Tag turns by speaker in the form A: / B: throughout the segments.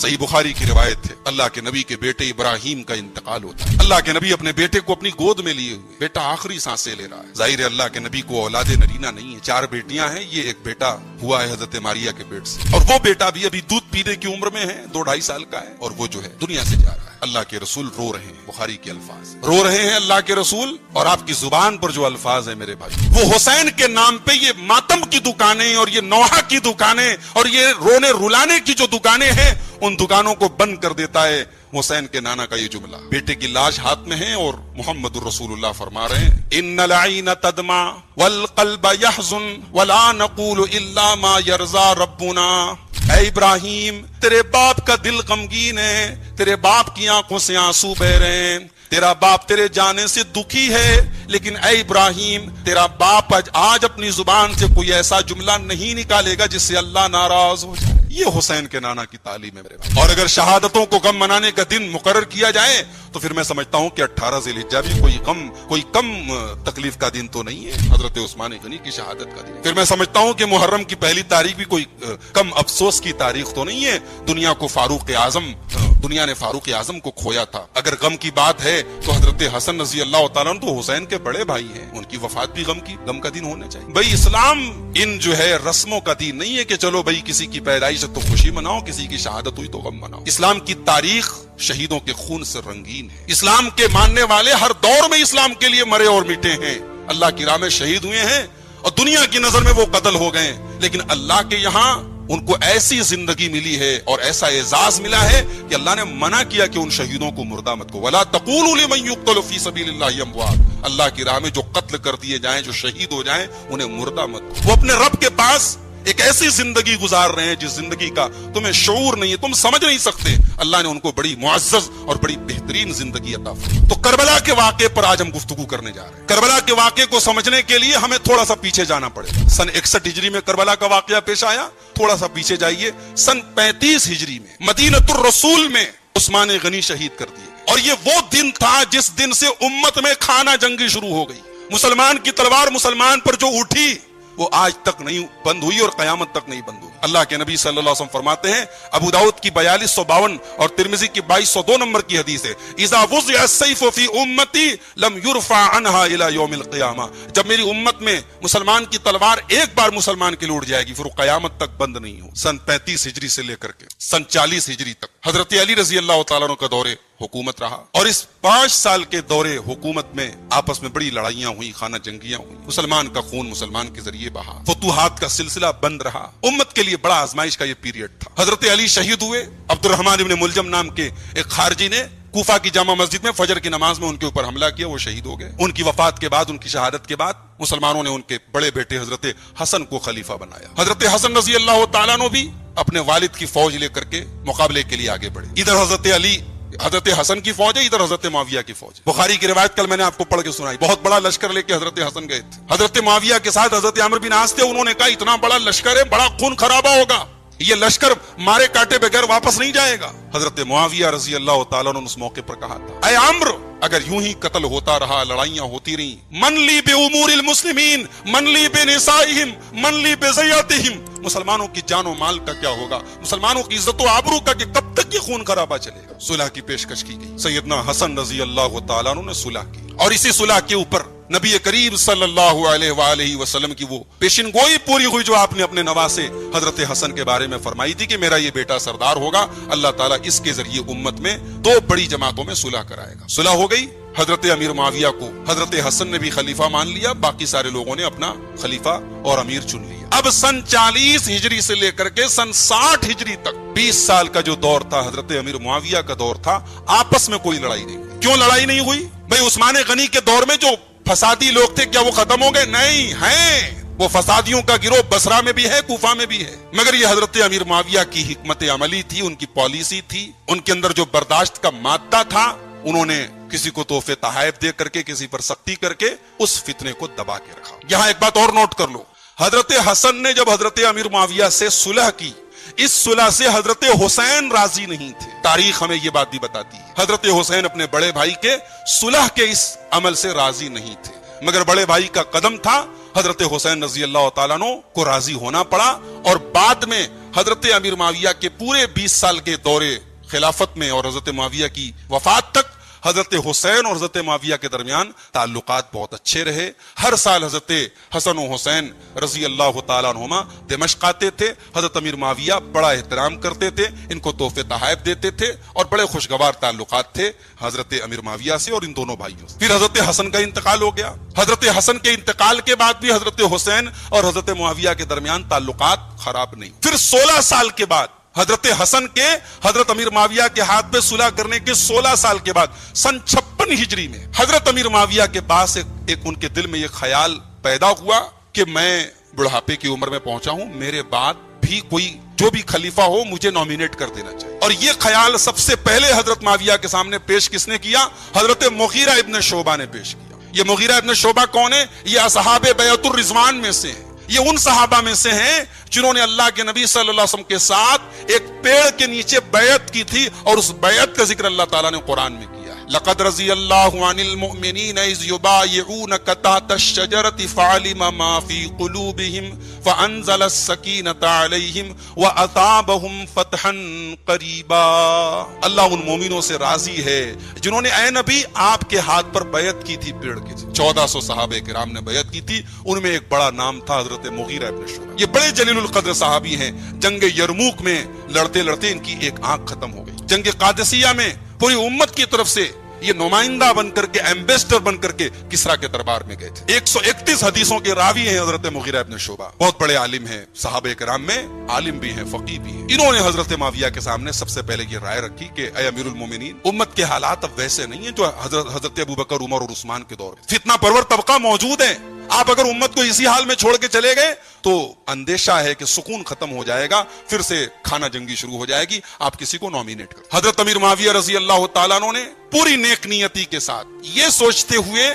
A: صحیح بخاری کی روایت ہے، اللہ کے نبی کے بیٹے ابراہیم کا انتقال ہوتا ہے۔ اللہ کے نبی اپنے بیٹے کو اپنی گود میں لیے ہوئے، بیٹا آخری سانسیں لے رہا ہے۔ ظاہر ہے اللہ کے نبی کو اولاد نرینہ نہیں ہے، 4 بیٹیاں ہیں، یہ ایک بیٹا ہوا ہے حضرت ماریہ کے پیٹ سے، اور وہ بیٹا بھی ابھی دودھ پینے کی عمر میں ہے، 2-2.5 سال کا ہے، اور وہ جو ہے دنیا سے جا رہا ہے۔ اللہ کے رسول رو رہے ہیں، بخاری کے الفاظ رو رہے ہیں اللہ کے رسول، اور آپ کی زبان پر جو الفاظ ہیں میرے بھائی، وہ حسین کے نام پہ یہ ماتم کی دکانیں اور یہ نوحہ کی دکانیں اور یہ رونے رلانے کی جو دکانیں ہیں، ان دکانوں کو بند کر دیتا ہے حسین کے نانا کا یہ جملہ۔ بیٹے کی لاش ہاتھ میں ہے اور محمد الرسول اللہ فرما رہے ہیں، ان العین تدمع والقلب يحزن ولا نقول الا ما يرضى ربنا۔ اے ابراہیم، تیرے باپ کا دل غمگین ہے، تیرے باپ کی آنکھوں سے آنسو بہ رہے ہیں، تیرا باپ تیرے جانے سے دکھی ہے، لیکن اے ابراہیم، تیرا باپ آج اپنی زبان سے کوئی ایسا جملہ نہیں نکالے گا جس سے اللہ ناراض ہو جائے۔ یہ حسین کے نانا کی تعلیم ہے میرے بھائی۔ اور اگر شہادتوں کو غم منانے کا دن مقرر کیا جائے تو پھر میں سمجھتا ہوں کہ 18 ذی الحجہ بھی کوئی کم تکلیف کا دن تو نہیں ہے، حضرت عثمان غنی کی شہادت کا دن۔ پھر میں سمجھتا ہوں کہ محرم کی پہلی تاریخ بھی کوئی کم افسوس کی تاریخ تو نہیں ہے۔ دنیا نے فاروق اعظم کو کھویا تھا۔ اگر غم کی بات ہے تو حضرت حسن رضی اللہ تعالیٰ عنہ تو حسین کے بڑے بھائی ہیں، ان کی وفات بھی غم کا دن ہونا چاہیے۔ بھائی اسلام ان جو ہے رسموں کا دین نہیں ہے کہ چلو بھائی کسی کی پیدائش تو خوشی مناؤ، کسی کی شہادت ہوئی تو غم مناؤ۔ اسلام کی تاریخ شہیدوں کے خون سے رنگین ہے۔ اسلام کے ماننے والے ہر دور میں اسلام کے لیے مرے اور مٹے ہیں، اللہ کی راہ میں شہید ہوئے ہیں، اور دنیا کی نظر میں وہ قتل ہو گئے، لیکن اللہ کے یہاں ان کو ایسی زندگی ملی ہے اور ایسا اعزاز ملا ہے کہ اللہ نے منع کیا کہ ان شہیدوں کو مردہ مت کو، وَلَا تَقُولُوا لِمَن يُقْتَلُ فِي سَبِيلِ اللَّهِ أَمْوَاتٌ، اللہ کی راہ میں جو قتل کر دیے جائیں، جو شہید ہو جائیں، انہیں مردہ مت کو۔ وہ اپنے رب کے پاس ایک ایسی زندگی گزار رہے ہیں جس زندگی کا تمہیں شعور نہیں ہے، تم سمجھ نہیں سکتے۔ اللہ نے ان کو بڑی معزز اور بڑی بہترین زندگی عطا فرمائی۔ تو کربلا کے واقعے پر آج ہم گفتگو کرنے جا رہے ہیں۔ کربلا کے واقعے کو سمجھنے کے لیے ہمیں تھوڑا سا پیچھے جانا پڑے گا۔ سن 61 ہجری میں کربلا کا واقعہ پیش آیا، تھوڑا سا پیچھے جائیے، سن 35 ہجری میں مدینۃ الرسول میں عثمان غنی شہید کر دیے، اور یہ وہ دن تھا جس دن سے امت میں خانہ جنگی شروع ہو گئی۔ مسلمان کی تلوار مسلمان پر جو اٹھی وہ آج تک نہیں بند ہوئی اور قیامت تک نہیں بند ہوئی۔ اللہ کے نبی صلی اللہ علیہ وسلم فرماتے ہیں، ابو داؤد کی 4252 اور ترمذی کی 2202 نمبر کی حدیث ہے، اذا وضع السیف فی امتی لم یرفع عنہا الی یوم القیامہ، جب میری امت میں مسلمان کی تلوار ایک بار مسلمان کے لیے اٹھ جائے گی پھر وہ قیامت تک بند نہیں ہو۔ سن 35 ہجری سے لے کر کے سن 40 ہجری تک حضرت علی رضی اللہ تعالیٰ عنہ کا دورے حکومت رہا، اور اس 5 سال کے دورے حکومت میں آپس میں بڑی لڑائیاں ہوئی، خانہ جنگیاں ہوئی، مسلمان کا خون مسلمان کے ذریعے بہا، فتوحات کا سلسلہ بند رہا۔ امت کے لیے بڑا آزمائش کا یہ پیریڈ تھا۔ حضرت علی شہید ہوئے، عبد الرحمن ابن ملجم نام کے ایک خارجی نے کوفہ کی جامع مسجد میں فجر کی نماز میں ان کے اوپر حملہ کیا، وہ شہید ہو گئے۔ ان کی وفات کے بعد، ان کی شہادت کے بعد مسلمانوں نے ان کے بڑے بیٹے حضرت حسن کو خلیفہ بنایا۔ حضرت حسن رضی اللہ تعالیٰ عنہ بھی اپنے والد کی فوج لے کر کے مقابلے کے لیے آگے بڑھے۔ ادھر حضرت حسن کی فوج ہے، ادھر حضرت معاویہ کی فوج ہے۔ بخاری کی روایت کل میں نے آپ کو پڑھ کے سنائی، بہت بڑا لشکر لے کے حضرت حسن گئے تھے۔ حضرت معاویہ کے ساتھ حضرت عمرو بن عاص تھے، انہوں نے کہا اتنا بڑا لشکر ہے، بڑا خون خرابہ ہوگا، یہ لشکر مارے کاٹے بغیر واپس نہیں جائے گا۔ حضرت معاویہ رضی اللہ تعالیٰ نے اس موقع پر کہا تھا، اے عمرو، اگر یوں ہی قتل ہوتا رہا، لڑائیاں ہوتی رہیں، من لی بامور المسلمین، من لی بنسائہم، من لی بزیاتہم، مسلمانوں کی جان و مال کا کیا ہوگا، مسلمانوں کی عزت و آبرو کا کہ کب تک یہ خون خرابہ چلے گا۔ صلح کی پیشکش کی گئی، سیدنا حسن رضی اللہ تعالیٰ عنہ نے صلح کی، اور اسی صلح کے اوپر نبی کریم صلی اللہ علیہ وآلہ وسلم کی وہ پیشن گوئی پوری ہوئی جو آپ نے اپنے نواسے حضرت حسن کے بارے میں فرمائی تھی کہ میرا یہ بیٹا سردار ہوگا، اللہ تعالیٰ اس کے ذریعے امت میں 2 بڑی جماعتوں میں صلح کرائے گا۔ صلح ہو گئی، حضرت امیر معاویہ کو حضرت حسن نے بھی خلیفہ مان لیا، باقی سارے لوگوں نے اپنا خلیفہ اور امیر چن لیا۔ اب سن 40 ہجری سے لے کر کے سن 60 ہجری تک 20 سال کا جو دور تھا، حضرت امیر معاویہ کا دور تھا، آپس میں کوئی لڑائی نہیں ہوئی۔ کیوں لڑائی نہیں ہوئی؟ بھئی عثمان غنی کے دور میں جو فسادی لوگ تھے کیا وہ ختم ہو گئے؟ نہیں ہیں، وہ فسادیوں کا گروہ بصرہ میں بھی ہے، کوفہ میں بھی ہے، مگر یہ حضرت امیر معاویہ کی حکمت عملی تھی، ان کی پالیسی تھی، ان کے اندر جو برداشت کا مادہ تھا، انہوں نے کسی کو تحفے تحائف دے کر کے، کسی پر سختی کر کے اس فتنے کو دبا کے رکھا۔ یہاں ایک بات اور نوٹ کر لو، حضرت حسن نے جب حضرت امیر معاویہ سے صلح کی، اس صلح سے حضرت حسین راضی نہیں تھے، تاریخ ہمیں یہ بات بھی بتاتی ہے۔ حضرت حسین اپنے بڑے بھائی کے صلح کے اس عمل سے راضی نہیں تھے، مگر بڑے بھائی کا قدم تھا حضرت حسین رضی اللہ تعالیٰ عنہ کو راضی ہونا پڑا، اور بعد میں حضرت امیر معاویہ کے پورے 20 سال کے دورے خلافت میں اور حضرت معاویہ کی وفات تک حضرت حسین اور حضرت معاویہ کے درمیان تعلقات بہت اچھے رہے۔ ہر سال حضرت حسن و حسین رضی اللہ تعالیٰ عنہما دمشق آتے تھے، حضرت امیر معاویہ بڑا احترام کرتے تھے، ان کو تحفے تحائف دیتے تھے، اور بڑے خوشگوار تعلقات تھے حضرت امیر معاویہ سے اور ان دونوں بھائیوں سے۔ پھر حضرت حسن کا انتقال ہو گیا، حضرت حسن کے انتقال کے بعد بھی حضرت حسین اور حضرت معاویہ کے درمیان تعلقات خراب نہیں۔ پھر 16 سال کے بعد حضرت حسن کے حضرت امیر معاویہ کے ہاتھ پہ صلح کرنے کے 16 سال کے بعد سن 56 ہجری میں حضرت امیر معاویہ کے پاس ایک ان کے دل میں یہ خیال پیدا ہوا کہ میں بڑھاپے کی عمر میں پہنچا ہوں، میرے بعد بھی کوئی جو بھی خلیفہ ہو مجھے نامینیٹ کر دینا چاہیے۔ اور یہ خیال سب سے پہلے حضرت معاویہ کے سامنے پیش کس نے کیا؟ حضرت مغیرہ ابن شعبہ نے پیش کیا۔ یہ مغیرہ ابن شعبہ کون ہے؟ یہ اصحاب بیعت الرضوان میں سے ہیں، یہ ان صحابہ میں سے ہیں جنہوں نے اللہ کے نبی صلی اللہ علیہ وسلم کے ساتھ ایک پیڑ کے نیچے بیعت کی تھی، اور اس بیعت کا ذکر اللہ تعالیٰ نے قرآن میں کیا ہے۔ لقد رضی اللہ عن المؤمنین اذ یبایعونک تحت الشجرۃ فعلم ما فی قلوبہم فانزل السکینۃ علیہم واثابہم فتحا قریبا۔ اللہ ان مومنوں سے راضی ہے جنہوں نے اے نبی آپ کے ہاتھ پر بیعت کی تھی پیڑ کے۔ 1400 صحابہ کرام نے بیعت کی تھی، ان میں ایک بڑا نام تھا حضرت مغیرہ ابن شعبہ۔ یہ بڑے جلیل القدر صحابی ہیں۔ جنگ یرموک میں لڑتے لڑتے ان کی ایک آنکھ ختم ہو گئی۔ جنگ قادسیہ میں پوری امت کی طرف سے یہ نمائندہ بن کر کے، ایمبیسڈر بن کر کے کسریٰ کے دربار میں گئے تھے۔ 131 حدیثوں کے راوی ہیں حضرت مغیرہ ابن شعبہ، بہت بڑے عالم ہیں، صحابہ کرام میں عالم بھی ہیں، فقیہ بھی ہیں۔ انہوں نے حضرت معاویہ کے سامنے سب سے پہلے یہ رائے رکھی کہ اے امیر المومنین، امت کے حالات اب ویسے نہیں ہیں جو حضرت ابوبکر، عمر اور عثمان کے دور میں۔ فتنہ پرور طبقہ موجود ہے، آپ اگر امت کو اسی حال میں چھوڑ کے چلے گئے تو اندیشہ ہے کہ سکون ختم ہو جائے گا، پھر سے کھانا جنگی شروع ہو جائے گی، آپ کسی کو نامینیٹ کریں۔ حضرت امیر معاویہ رضی اللہ تعالیٰ عنہ نے پوری نیک نیتی کے ساتھ یہ سوچتے ہوئے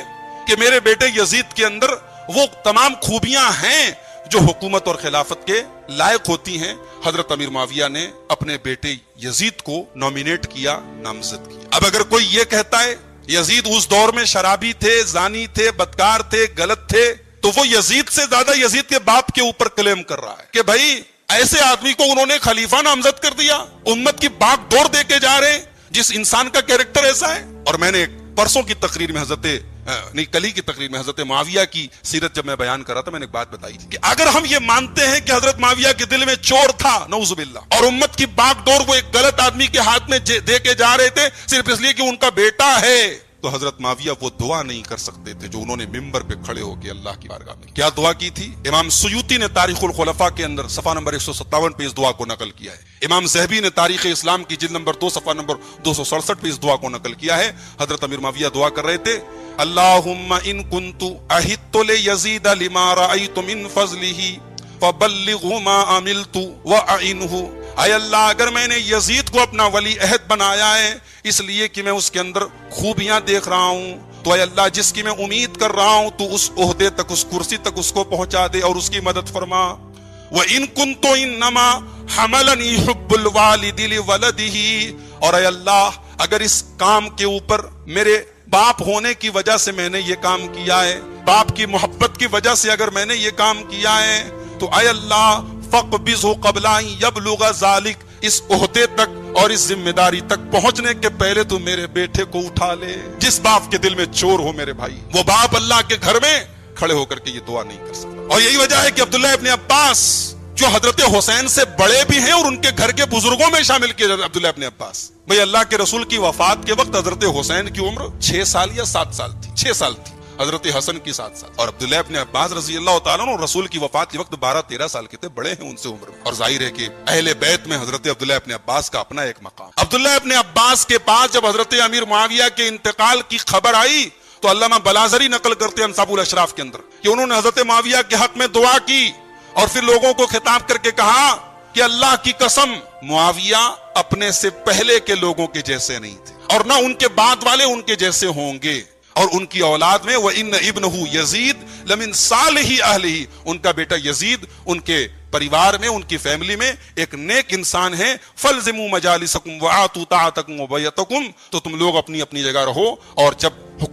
A: کہ میرے بیٹے یزید کے اندر وہ تمام خوبیاں ہیں جو حکومت اور خلافت کے لائق ہوتی ہیں، حضرت امیر معاویہ نے اپنے بیٹے یزید کو نامینیٹ کیا، نامزد کیا۔ اب اگر کوئی یہ کہتا ہے یزید اس دور میں شرابی تھے، زانی تھے، بدکار تھے، غلط تھے، تو وہ یزید سے زیادہ یزید کے باپ کے اوپر کلیم کر رہا ہے کہ بھائی ایسے آدمی کو انہوں نے خلیفہ نامزد کر دیا، امت کی باغ دوڑ دے کے جا رہے ہیں، جس انسان کا کیریکٹر ایسا ہے۔ اور میں نے پرسوں کی تقریر میں کلی کی تقریر میں حضرت معاویہ کی سیرت جب میں بیان کر رہا تھا، میں نے ایک بات بتائی تھی کہ اگر ہم یہ مانتے ہیں کہ حضرت معاویہ کے دل میں چور تھا، نعوذ باللہ، اور امت کی باغ ڈور وہ ایک غلط آدمی کے ہاتھ میں دے کے جا رہے تھے صرف اس لیے کہ ان کا بیٹا ہے، تو حضرت معاویہ وہ دعا نہیں کر سکتے تھے جو انہوں نے ممبر پہ کھڑے ہو کے اللہ کی بارگاہ میں کیا دعا کی تھی۔ امام سیوطی نے تاریخ الخلفاء کے اندر صفحہ نمبر 157 پہ اس دعا کو نقل کیا ہے۔ امام ذہبی نے تاریخ اسلام کی جلد نمبر 2 صفحہ نمبر 267 پہ اس دعا کو نقل کیا ہے۔ حضرت امیر معاویہ دعا کر رہے تھے، اللہم ان کنت اہدت لیزید لما رأیت من فضلہ فبلغ ما عملت واعنہ۔ اے اللہ، اگر میں نے یزید کو اپنا ولی عہد بنایا ہے اس لیے کہ میں اس کے اندر خوبیاں دیکھ رہا ہوں، تو اے اللہ جس کی میں امید کر رہا ہوں تو اس عہدے تک، اس کرسی تک اس کو پہنچا دے اور اس کی مدد فرما۔ وَإِن كُنتُ إِنَّمَا حَمَلَنِي حُبُّ الْوَالِدِ لِوَلَدِهِ، اور اے اللہ اگر اس کام کے اوپر میرے باپ ہونے کی وجہ سے میں نے یہ کام کیا ہے، باپ کی محبت کی وجہ سے اگر میں نے یہ کام کیا ہے، تو اے اللہ فَقْبِضْهُ قَبْلَ أَن يَبْلُغَ ذَلِكَ، اس عہدے تک اور اس ذمہ داری تک پہنچنے کے پہلے تو میرے بیٹے کو اٹھا لے۔ جس باپ کے دل میں چور ہو میرے بھائی، وہ باپ اللہ کے گھر میں کھڑے ہو کر کے یہ دعا نہیں کر سکتا۔ اور یہی وجہ ہے کہ عبداللہ ابن عباس جو حضرت حسین سے بڑے بھی ہیں اور ان کے گھر کے بزرگوں میں شامل کیے جاتے ہیں، عبداللہ ابن عباس، بھئی اللہ کے رسول کی وفات کے وقت حضرت حسین کی عمر 6 سال یا 7 سال تھی، 6 سال تھی، حضرت حسن کی 7 سال، اور عبداللہ ابن عباس رضی اللہ تعالیٰ عنہ رسول کی وفات کے وقت 12-13 سال کے تھے، بڑے ہیں ان سے عمر میں۔ اور ظاہر ہے کہ اہل بیت میں حضرت عبداللہ ابن عباس کا اپنا ایک مقام۔ عبداللہ ابن عباس کے پاس جب حضرت امیر معاویہ کے انتقال کی خبر آئی تو علامہ بلازری نقل کرتے ہیں انصاب الاشراف کے اندر کہ انہوں نے حضرت معاویہ کے حق میں دعا کی اور پھر لوگوں کو خطاب کر کے کہا کہ اللہ کی قسم معاویہ اپنے سے پہلے کے لوگوں کے جیسے نہیں تھے اور نہ ان کے بعد والے ان کے جیسے ہوں گے، اور ان کی اولاد میں وَإِنَّ ابْنَهُ يَزِيدُ لَمِن صَالِحِ أَهْلِهِ، ان کا بیٹا یزید ان کے پریوار میں، ان کی فیملی میں ایک نیک انسان ہے۔ فَالْزِمُوا مَجَالِسَكُمْ وَآتُوا طَاعَتَكُمْ وَبَيَّتَكُمْ، تو تم لوگ اپنی اپنی جگہ رہو اور جب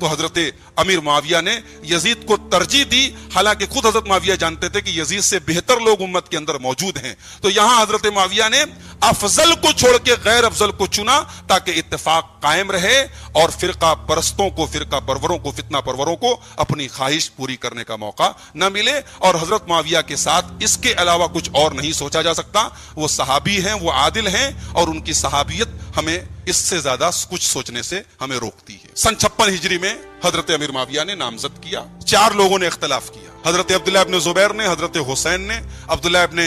A: تو حضرت امیر معاویہ نے یزید کو ترجیح دی، حالانکہ خود حضرت معاویہ جانتے تھے کہ یزید سے بہتر لوگ امت کے اندر موجود ہیں۔ تو یہاں حضرت معاویہ نے افضل کو چھوڑ کے غیر افضل کو چنا تاکہ اتفاق قائم رہے اور فرقہ پرستوں کو، فرقہ پروروں کو، فتنہ پروروں کو اپنی خواہش پوری کرنے کا موقع نہ ملے۔ اور حضرت معاویہ کے ساتھ اس کے علاوہ کچھ اور نہیں سوچا جا سکتا۔ وہ صحابی ہیں، وہ عادل ہیں، اور ان کی صحابیت ہمیں اس سے زیادہ کچھ سوچنے سے ہمیں روکتی ہے۔ سن 56 ہجری میں حضرت امیر معاویہ نے نامزد کیا۔ 4 لوگوں نے اختلاف کیا، حضرت عبداللہ ابن زبیر نے، حضرت حسین نے، عبداللہ ابن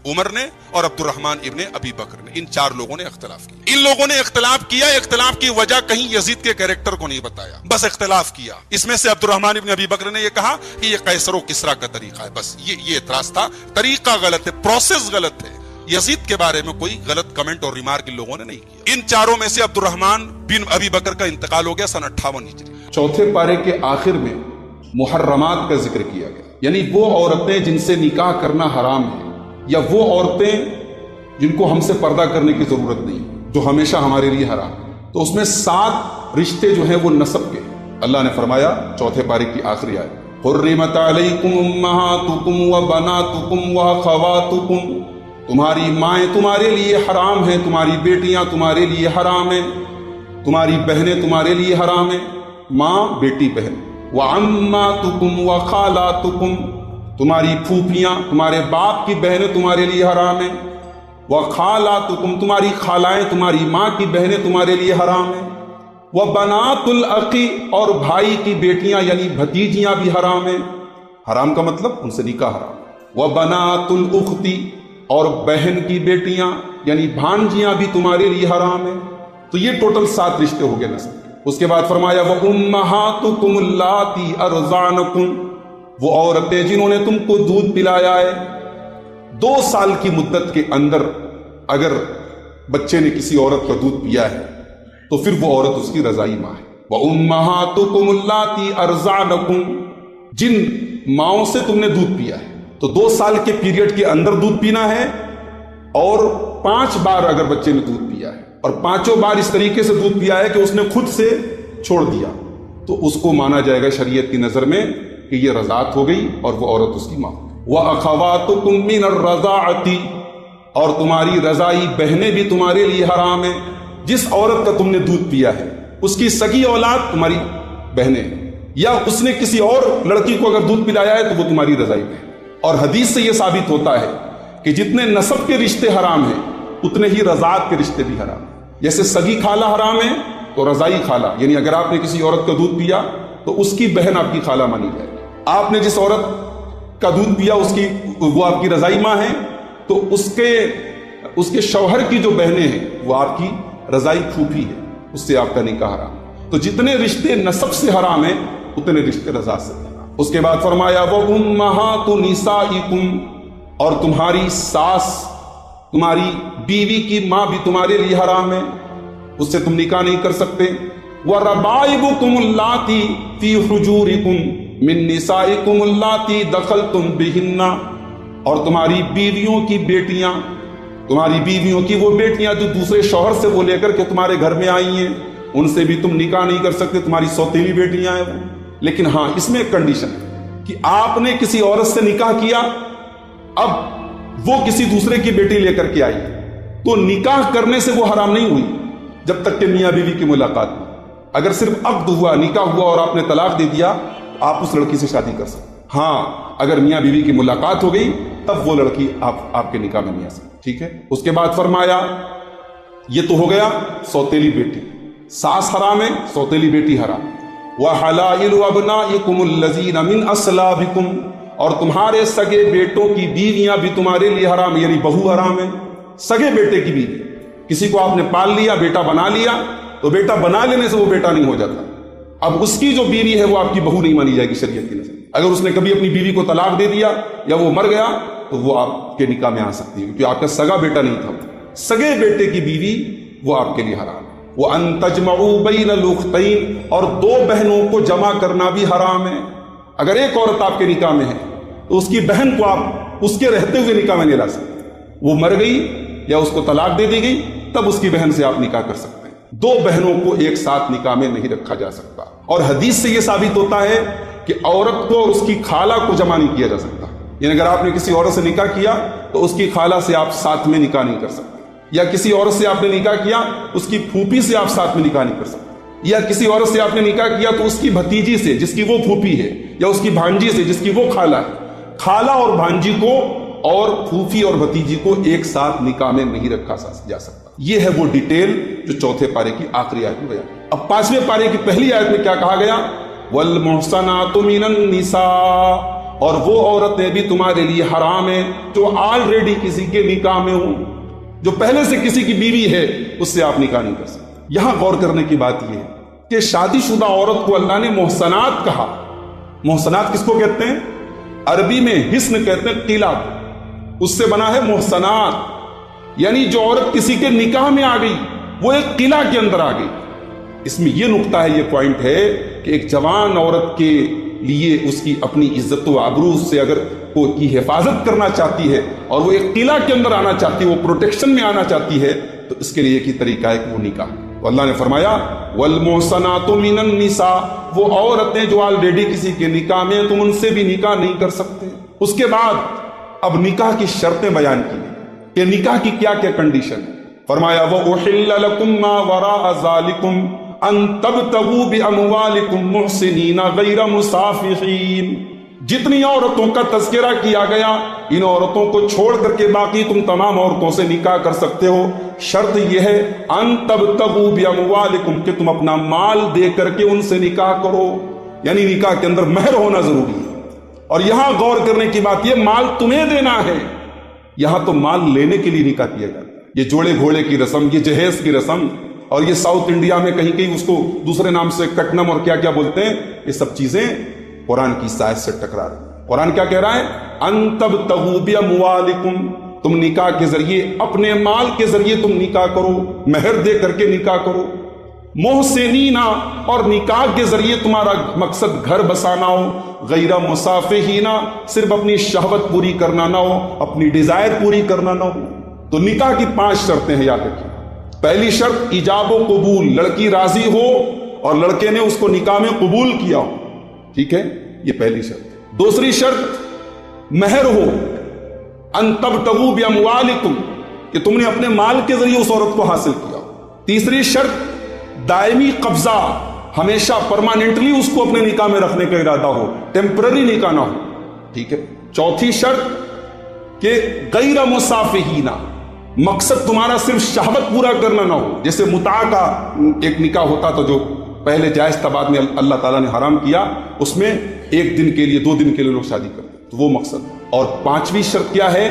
A: عمر نے اور عبد الرحمن ابن ابی بکر نے۔ ان 4 لوگوں نے اختلاف کیا۔ ان لوگوں نے اختلاف کیا، اختلاف کی وجہ کہیں یزید کے کیریکٹر کو نہیں بتایا، بس اختلاف کیا۔ اس میں سے عبد الرحمن ابن ابی بکر نے یہ کہا کہ یہ قیصر و کسریٰ کا طریقہ ہے، بس یہ اعتراض تھا، طریقہ غلط ہے، پروسیس غلط ہے۔ یزید کے بارے میں کوئی غلط کمنٹ اور ریمارک ان لوگوں نے نہیں کیا۔ ان 4 میں سے عبد الرحمن بن ابی بکر کا انتقال ہو گیا سن 58 ہجری۔
B: چوتھے پارے کے آخر میں محرمات کا ذکر کیا گیا، یعنی وہ عورتیں جن سے نکاح کرنا حرام ہے، یا وہ عورتیں جن کو ہم سے پردہ کرنے کی ضرورت نہیں، جو ہمیشہ ہمارے لیے حرام ہے۔ تو اس میں 7 رشتے جو ہیں وہ نسب کے۔ اللہ نے فرمایا چوتھے پارے کی آخری آیت، حرمت علیکم امہاتکم وبناتکم واخواتکم، تمہاری مائیں تمہارے لیے حرام ہیں، تمہاری بیٹیاں تمہارے لیے حرام ہیں، تمہاری بہنیں تمہارے لیے حرام ہیں، ماں بیٹی بہن، وعماتکم وخالاتکم، تمہاری پھوپھیاں، تمہارے باپ کی بہنیں تمہارے لیے حرام ہیں، وخالاتکم، تمہاری خالائیں، تمہاری ماں کی بہنیں تمہارے لیے حرام ہیں، وبنات الاخی، اور بھائی کی بیٹیاں یعنی بھتیجیاں بھی حرام ہیں۔ حرام کا مطلب ان سے نکاح حرام۔ وبنات الاختی، اور بہن کی بیٹیاں یعنی بھانجیاں بھی تمہارے لیے حرام ہیں۔ تو یہ ٹوٹل 7 رشتے ہو گئے نسب۔ اس کے بعد فرمایا وَأُمَّهَاتُكُمُ اللَّاتِي أَرْضَعْنَكُمْ، وہ عورتیں جنہوں نے تم کو دودھ پلایا ہے۔ 2 سال کی مدت کے اندر اگر بچے نے کسی عورت کا دودھ پیا ہے تو پھر وہ عورت اس کی رضائی ماں ہے۔ وَأُمَّهَاتُكُمُ اللَّاتِي أَرْضَعْنَكُمْ، جن ماؤں سے تم نے دودھ پیا ہے۔ تو 2 سال کے پیریڈ کے اندر دودھ پینا ہے، اور 5 بار اگر بچے نے دودھ پیا ہے اور 5 بار اس طریقے سے دودھ پیا ہے کہ اس نے خود سے چھوڑ دیا، تو اس کو مانا جائے گا شریعت کی نظر میں کہ یہ رضاعت ہو گئی اور وہ عورت اس کی ماں۔ وَأَخَوَاتُكُم مِّنَ الرَّضَاعَةِ، اور تمہاری رضائی بہنیں بھی تمہارے لیے حرام ہیں۔ جس عورت کا تم نے دودھ پیا ہے اس کی سگی اولاد تمہاری بہنیں، یا اس نے کسی اور لڑکی کو اگر دودھ پلایا ہے تو وہ تمہاری رضائی بہن۔ اور حدیث سے یہ ثابت ہوتا ہے کہ جتنے نسب کے رشتے حرام ہیں اتنے ہی رضاعت کے رشتے بھی حرام ہیں۔ جیسے سگی خالہ حرام ہے تو رضائی خالہ، یعنی اگر آپ نے کسی عورت کا دودھ پیا تو اس کی بہن آپ کی خالہ مانی جائے گی۔ آپ نے جس عورت کا دودھ پیا وہ آپ کی رضائی ماں ہے، تو اس کے شوہر کی جو بہنیں ہیں وہ آپ کی رضائی پھوپھی ہے، اس سے آپ کا نکاح حرام۔ تو جتنے رشتے نسب سے حرام ہیں اتنے رشتے رضاعت سے حرام۔ اس کے بعد فرمایا وَأُمَّهَاتُ نِسَائِكُمْ، اور تمہاری ساس، تمہاری بیوی کی ماں بھی تمہارے لیے حرام ہے، اس سے تم نکاح نہیں کر سکتے۔ وَرَبَائِبُكُمُ اللَّاتِي فِي حُجُورِكُمْ مِن نِسَائِكُمُ اللَّاتِي دَخَلْتُمْ بِهِنَّ، اور تمہاری بیویوں کی بیٹیاں، تمہاری بیویوں کی وہ بیٹیاں جو دوسرے شوہر سے وہ لے کر کے تمہارے گھر میں آئی ہیں، ان سے بھی تم نکاح نہیں کر سکتے، تمہاری سوتیلی بیٹیاں ہیں وہ۔ لیکن ہاں اس میں ایک کنڈیشن ہے کہ آپ نے کسی عورت سے نکاح کیا، اب وہ کسی دوسرے کی بیٹی لے کر کے آئی، تو نکاح کرنے سے وہ حرام نہیں ہوئی جب تک کہ میاں بیوی کی ملاقات ہوئی۔ اگر صرف عقد ہوا، نکاح ہوا اور آپ نے طلاق دے دیا، آپ اس لڑکی سے شادی کر سکتے۔ ہاں اگر میاں بیوی کی ملاقات ہو گئی تب وہ لڑکی آپ کے نکاح میں نہیں آ سکتی، ٹھیک ہے۔ اس کے بعد فرمایا یہ تو ہو گیا سوتیلی بیٹی، ساس حرام ہے، سوتیلی بیٹی حرام ہے۔ وَحَلَائِلُ أَبْنَائِكُمُ الَّذِينَ مِنْ أَصْلَابِكُمْ، اور تمہارے سگے بیٹوں کی بیویاں بھی تمہارے لیے حرام ہے، یعنی بہو حرام ہے۔ سگے بیٹے کی بیوی، کسی کو آپ نے پال لیا، بیٹا بنا لیا، تو بیٹا بنا لینے سے وہ بیٹا نہیں ہو جاتا، اب اس کی جو بیوی ہے وہ آپ کی بہو نہیں مانی جائے گی شریعت کی نظر۔ اگر اس نے کبھی اپنی بیوی کو طلاق دے دیا یا وہ مر گیا تو وہ آپ کے نکاح میں آ سکتی ہے، کیونکہ آپ کا سگا بیٹا نہیں تھا۔ سگے بیٹے کی بیوی وہ آپ کے لیے حرام ہے۔ وَأَن تَجْمَعُوا بَيْنَ الْأُخْتَيْنِ، اور 2 بہنوں کو جمع کرنا بھی حرام ہے۔ اگر ایک عورت آپ کے نکاح میں ہے تو اس کی بہن کو آپ اس کے رہتے ہوئے نکاح میں نہیں لا سکتے، وہ مر گئی یا اس کو طلاق دے دی گئی تب اس کی بہن سے آپ نکاح کر سکتے ہیں۔ دو بہنوں کو ایک ساتھ نکاح میں نہیں رکھا جا سکتا، اور حدیث سے یہ ثابت ہوتا ہے کہ عورت کو اور اس کی خالہ کو جمع نہیں کیا جا سکتا. یعنی اگر آپ نے کسی عورت سے نکاح کیا تو اس کی خالہ سے آپ ساتھ میں نکاح نہیں کر سکتے، یا کسی عورت سے آپ نے نکاح کیا اس کی پھوپھی سے آپ ساتھ میں نکاح نہیں کر سکتے، یا کسی عورت سے آپ نے نکاح کیا تو اس کی بھتیجی سے جس کی وہ پھوپھی ہے، یا اس کی بھانجی سے جس کی وہ خالہ ہے. خالہ اور بھانجی کو اور پھوپھی اور بھتیجی کو ایک ساتھ نکاح میں نہیں رکھا جا سکتا. یہ ہے وہ ڈیٹیل جو چوتھے پارے کی آخری آیت میں بیان. اب پانچویں پارے کی پہلی آیت میں کیا کہا گیا؟ والمحصنات من النساء، اور وہ عورتیں بھی تمہارے لیے حرام ہیں جو آلریڈی کسی کے نکاح میں ہوں، جو پہلے سے کسی کی بیوی ہے اس سے آپ نکاح نہیں کر سکتے. یہاں غور کرنے کی بات یہ ہے کہ شادی شدہ عورت کو اللہ نے محصنات کہا. محصنات کس کو کہتے ہیں؟ عربی میں حسن کہتے ہیں قلعہ، اس سے بنا ہے محصنات، یعنی جو عورت کسی کے نکاح میں آ گئی وہ ایک قلعہ کے اندر آ گئی. اس میں یہ نقطہ ہے، یہ پوائنٹ ہے کہ ایک جوان عورت کے لیے اس کی اپنی عزت و آبرو سے اگر کی حفاظت کرنا چاہتی ہے اور وہ ایک قلعہ کے اندر آنا چاہتی ہے، وہ پروٹیکشن میں آنا چاہتی ہے، تو اس کے لیے ایک ہی طریقہ ہے کہ وہ نکاح. تو اللہ نے فرمایا والمحصنات من النساء، وہ عورتیں جو آلریڈی کسی کے نکاح میں تم ان سے بھی نکاح نہیں کر سکتے. اس کے بعد اب نکاح کی شرطیں بیان کی کہ نکاح کی کیا کیا کنڈیشن ہے. فرمایا وَأُحِلَّ لَكُمْ مَا وَرَاءَ ذَلِكُمْ أَن تَبْتَغُوا بِأَمْوَالِكُمْ مُحْسِنِينَ غَيْرَ مُسَافِحِينَ. جتنی عورتوں کا تذکرہ کیا گیا ان عورتوں کو چھوڑ کر کے باقی تم تمام عورتوں سے نکاح کر سکتے ہو. شرط یہ ہے ان تبتغوا باموالکم، کہ تم اپنا مال دے کر کے ان سے نکاح کرو، یعنی نکاح کے اندر مہر ہونا ضروری ہے. اور یہاں غور کرنے کی بات یہ مال تمہیں دینا ہے، یہاں تو مال لینے کے لیے نکاح کیا جاتا ہے. یہ جوڑے گھوڑے کی رسم، یہ جہیز کی رسم، اور یہ ساؤتھ انڈیا میں کہیں کہیں اس کو دوسرے نام سے کٹنم اور کیا کیا بولتے ہیں، یہ سب چیزیں قرآن کی سائز سے ٹکرا رہی ہیں. قرآن کیا کہہ رہا ہے؟ ان تبتغوا باموالکم، تم نکاح کے ذریعے اپنے مال کے ذریعے تم نکاح کرو، مہر دے کر کے نکاح کرو. محسنین، اور نکاح کے ذریعے تمہارا مقصد گھر بسانا ہو، غیر مصافحین، صرف اپنی شہوت پوری کرنا نہ ہو، اپنی ڈیزائر پوری کرنا نہ ہو. تو نکاح کی 5 شرطیں ہیں، یاد رکھیے. پہلی شرط ایجاب و قبول، لڑکی راضی ہو اور لڑکے نے اس کو نکاح میں قبول کیا ہو. ٹھیک ہے، یہ پہلی شرط. دوسری شرط مہر ہو، ان تبتغوا باموالکم، کہ تم نے اپنے مال کے ذریعے اس عورت کو حاصل کیا ہو. تیسری شرط دائمی قبضہ، ہمیشہ پرماننٹلی اس کو اپنے نکاح میں رکھنے کا ارادہ ہو، ٹیمپرری نکاح نہ ہو. ٹھیک ہے. چوتھی شرط کہ غیر مصافحین، مقصد تمہارا صرف شہوت پورا کرنا نہ ہو. جیسے متاع کا ایک نکاح ہوتا تو جو پہلے جائز تھا بعد میں اللہ تعالیٰ نے حرام کیا، اس میں 1 دن کے لیے 2 دن کے لیے لوگ شادی کرتے، تو وہ مقصد. اور 5ویں شرط کیا ہے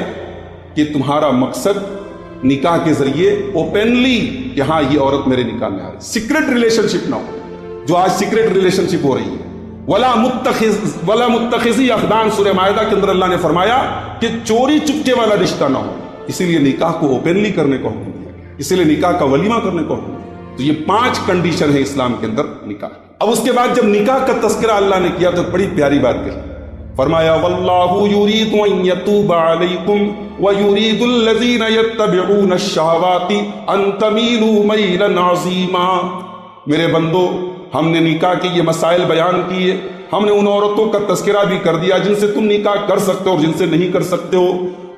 B: کہ تمہارا مقصد نکاح کے ذریعے اوپنلی کہ ہاں یہ عورت میرے نکاح میں آ رہی، سیکرٹ ریلیشن شپ نہ ہو جو آج سیکرٹ ریلیشن شپ ہو رہی ہے. ولا متخذی اخدان، سورہ مائدہ کے اندر اللہ نے فرمایا کہ چوری چپکے والا رشتہ نہ ہو. اسی لیے نکاح کو اوپنلی کرنے کو حکم دیا، اسی لیے نکاح کا ولیمہ کرنے کو حکم دیا. تو یہ 5 کنڈیشن ہے اسلام کے اندر نکاح. اب اس کے بعد جب نکاح کا تذکرہ اللہ نے کیا تو بڑی پیاری بات کہی. فرمایا واللہ یرید ان یتوب علیکم ویرید الذین یتبعون الشہوات ان تمیلوا میلا عظیما. میرے بندو، ہم نے نکاح کے یہ مسائل بیان کیے، ہم نے ان عورتوں کا تذکرہ بھی کر دیا جن سے تم نکاح کر سکتے ہو اور جن سے نہیں کر سکتے ہو.